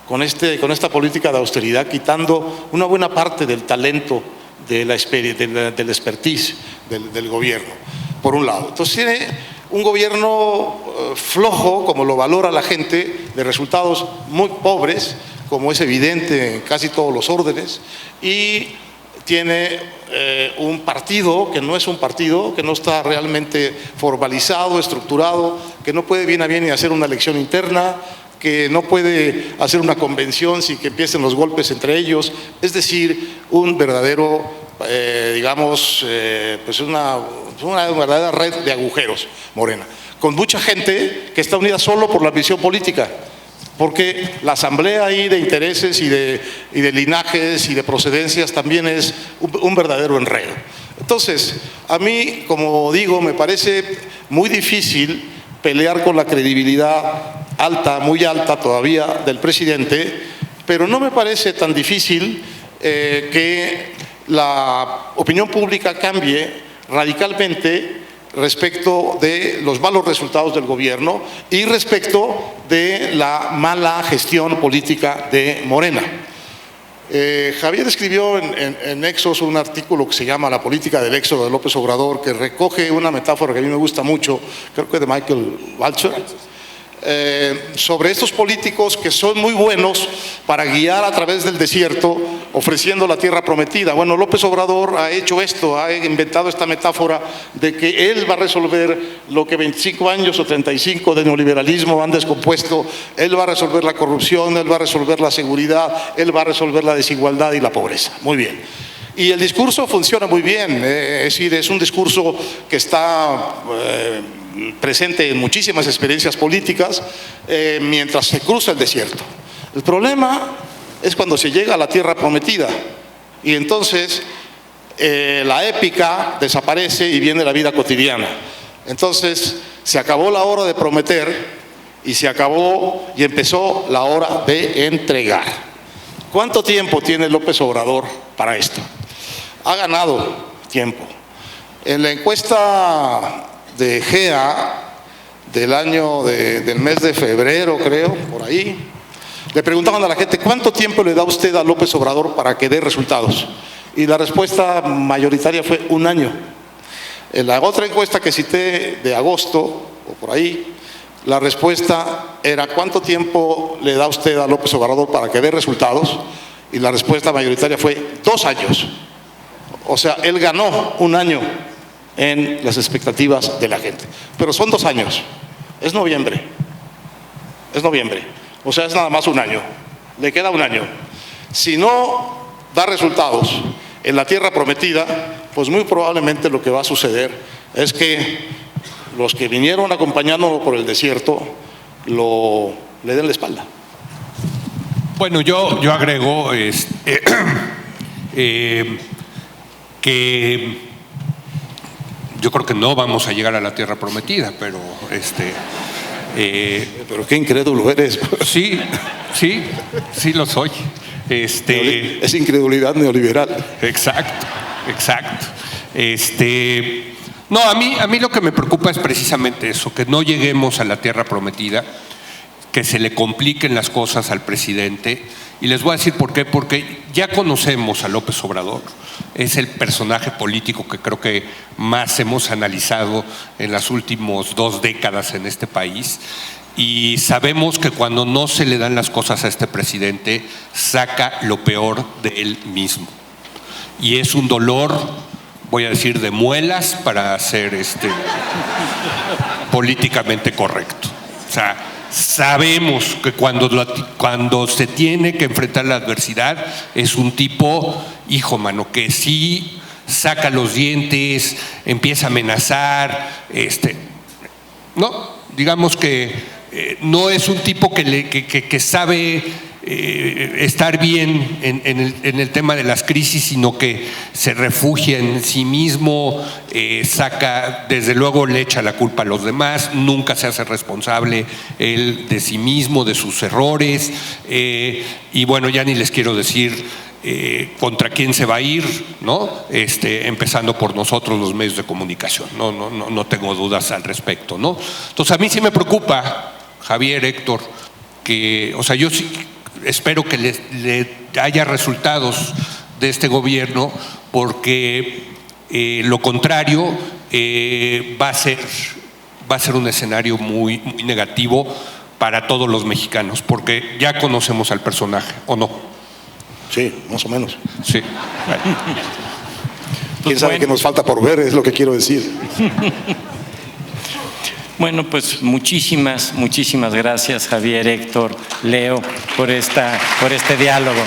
con esta política de austeridad, quitando una buena parte del talento, del expertise del gobierno, por un lado. Entonces tiene un gobierno flojo, como lo valora la gente, de resultados muy pobres, como es evidente en casi todos los órdenes, y tiene un partido que no es un partido, que no está realmente formalizado, estructurado, que no puede bien a bien ni hacer una elección interna, que no puede hacer una convención sin que empiecen los golpes entre ellos. Es decir, un verdadero, pues una verdadera red de agujeros, Morena, con mucha gente que está unida solo por la ambición política, porque la asamblea ahí de intereses y de linajes y de procedencias también es un verdadero enredo. Entonces, a mí, como digo, me parece muy difícil pelear con la credibilidad alta, muy alta todavía, del presidente, pero no me parece tan difícil que la opinión pública cambie radicalmente respecto de los malos resultados del gobierno y respecto de la mala gestión política de Morena. Javier escribió en Exos un artículo que se llama La política del éxodo de López Obrador, que recoge una metáfora que a mí me gusta mucho, creo que de Michael Walzer, sobre estos políticos que son muy buenos para guiar a través del desierto, ofreciendo la tierra prometida. Bueno, López Obrador ha hecho esto, ha inventado esta metáfora de que él va a resolver lo que 25 años o 35 de neoliberalismo han descompuesto. Él va a resolver la corrupción, él va a resolver la seguridad, él va a resolver la desigualdad y la pobreza. Muy bien. Y el discurso funciona muy bien, es decir, es un discurso que está presente en muchísimas experiencias políticas mientras se cruza el desierto. El problema es cuando se llega a la tierra prometida y entonces la épica desaparece y viene la vida cotidiana. Entonces se acabó la hora de prometer y se acabó y empezó la hora de entregar. ¿Cuánto tiempo tiene López Obrador para esto? Ha ganado tiempo. En la encuesta de GEA del mes de febrero, creo, por ahí, le preguntaban a la gente ¿cuánto tiempo le da usted a López Obrador para que dé resultados? Y la respuesta mayoritaria fue 1 año. En la otra encuesta que cité de agosto, o por ahí, la respuesta era ¿cuánto tiempo le da usted a López Obrador para que dé resultados? Y la respuesta mayoritaria fue 2 años. O sea, él ganó 1 año en las expectativas de la gente. Pero son 2 años. Es noviembre. Es noviembre. O sea, es nada más 1 año. Le queda 1 año. Si no da resultados en la tierra prometida, pues muy probablemente lo que va a suceder es que los que vinieron acompañándolo por el desierto le den la espalda. Bueno, yo agrego que yo creo que no vamos a llegar a la tierra prometida, pero pero qué incrédulo eres. sí lo soy. Es incredulidad neoliberal. Exacto. No, a mí lo que me preocupa es precisamente eso, que no lleguemos a la tierra prometida, que se le compliquen las cosas al presidente. Y les voy a decir por qué, porque ya conocemos a López Obrador, es el personaje político que creo que más hemos analizado en las últimas 2 décadas en este país, y sabemos que cuando no se le dan las cosas a este presidente, saca lo peor de él mismo. Y es un dolor, voy a decir, de muelas para ser políticamente correcto. O sea, sabemos que cuando se tiene que enfrentar la adversidad es un tipo, hijo mano, que sí saca los dientes, empieza a amenazar, no, digamos que no es un tipo que sabe estar bien en el tema de las crisis, sino que se refugia en sí mismo, saca, desde luego le echa la culpa a los demás, nunca se hace responsable él de sí mismo, de sus errores, y bueno, ya ni les quiero decir contra quién se va a ir, ¿no? Empezando por nosotros, los medios de comunicación, no tengo dudas al respecto, ¿no? Entonces a mí sí me preocupa, Javier, Héctor, que, o sea, yo sí espero que le haya resultados de este gobierno, porque lo contrario va a ser un escenario muy, muy negativo para todos los mexicanos, porque ya conocemos al personaje, ¿o no? Sí, más o menos. Sí. ¿Quién sabe qué nos falta por ver? Es lo que quiero decir. Bueno, pues muchísimas gracias, Javier, Héctor, Leo, por este diálogo.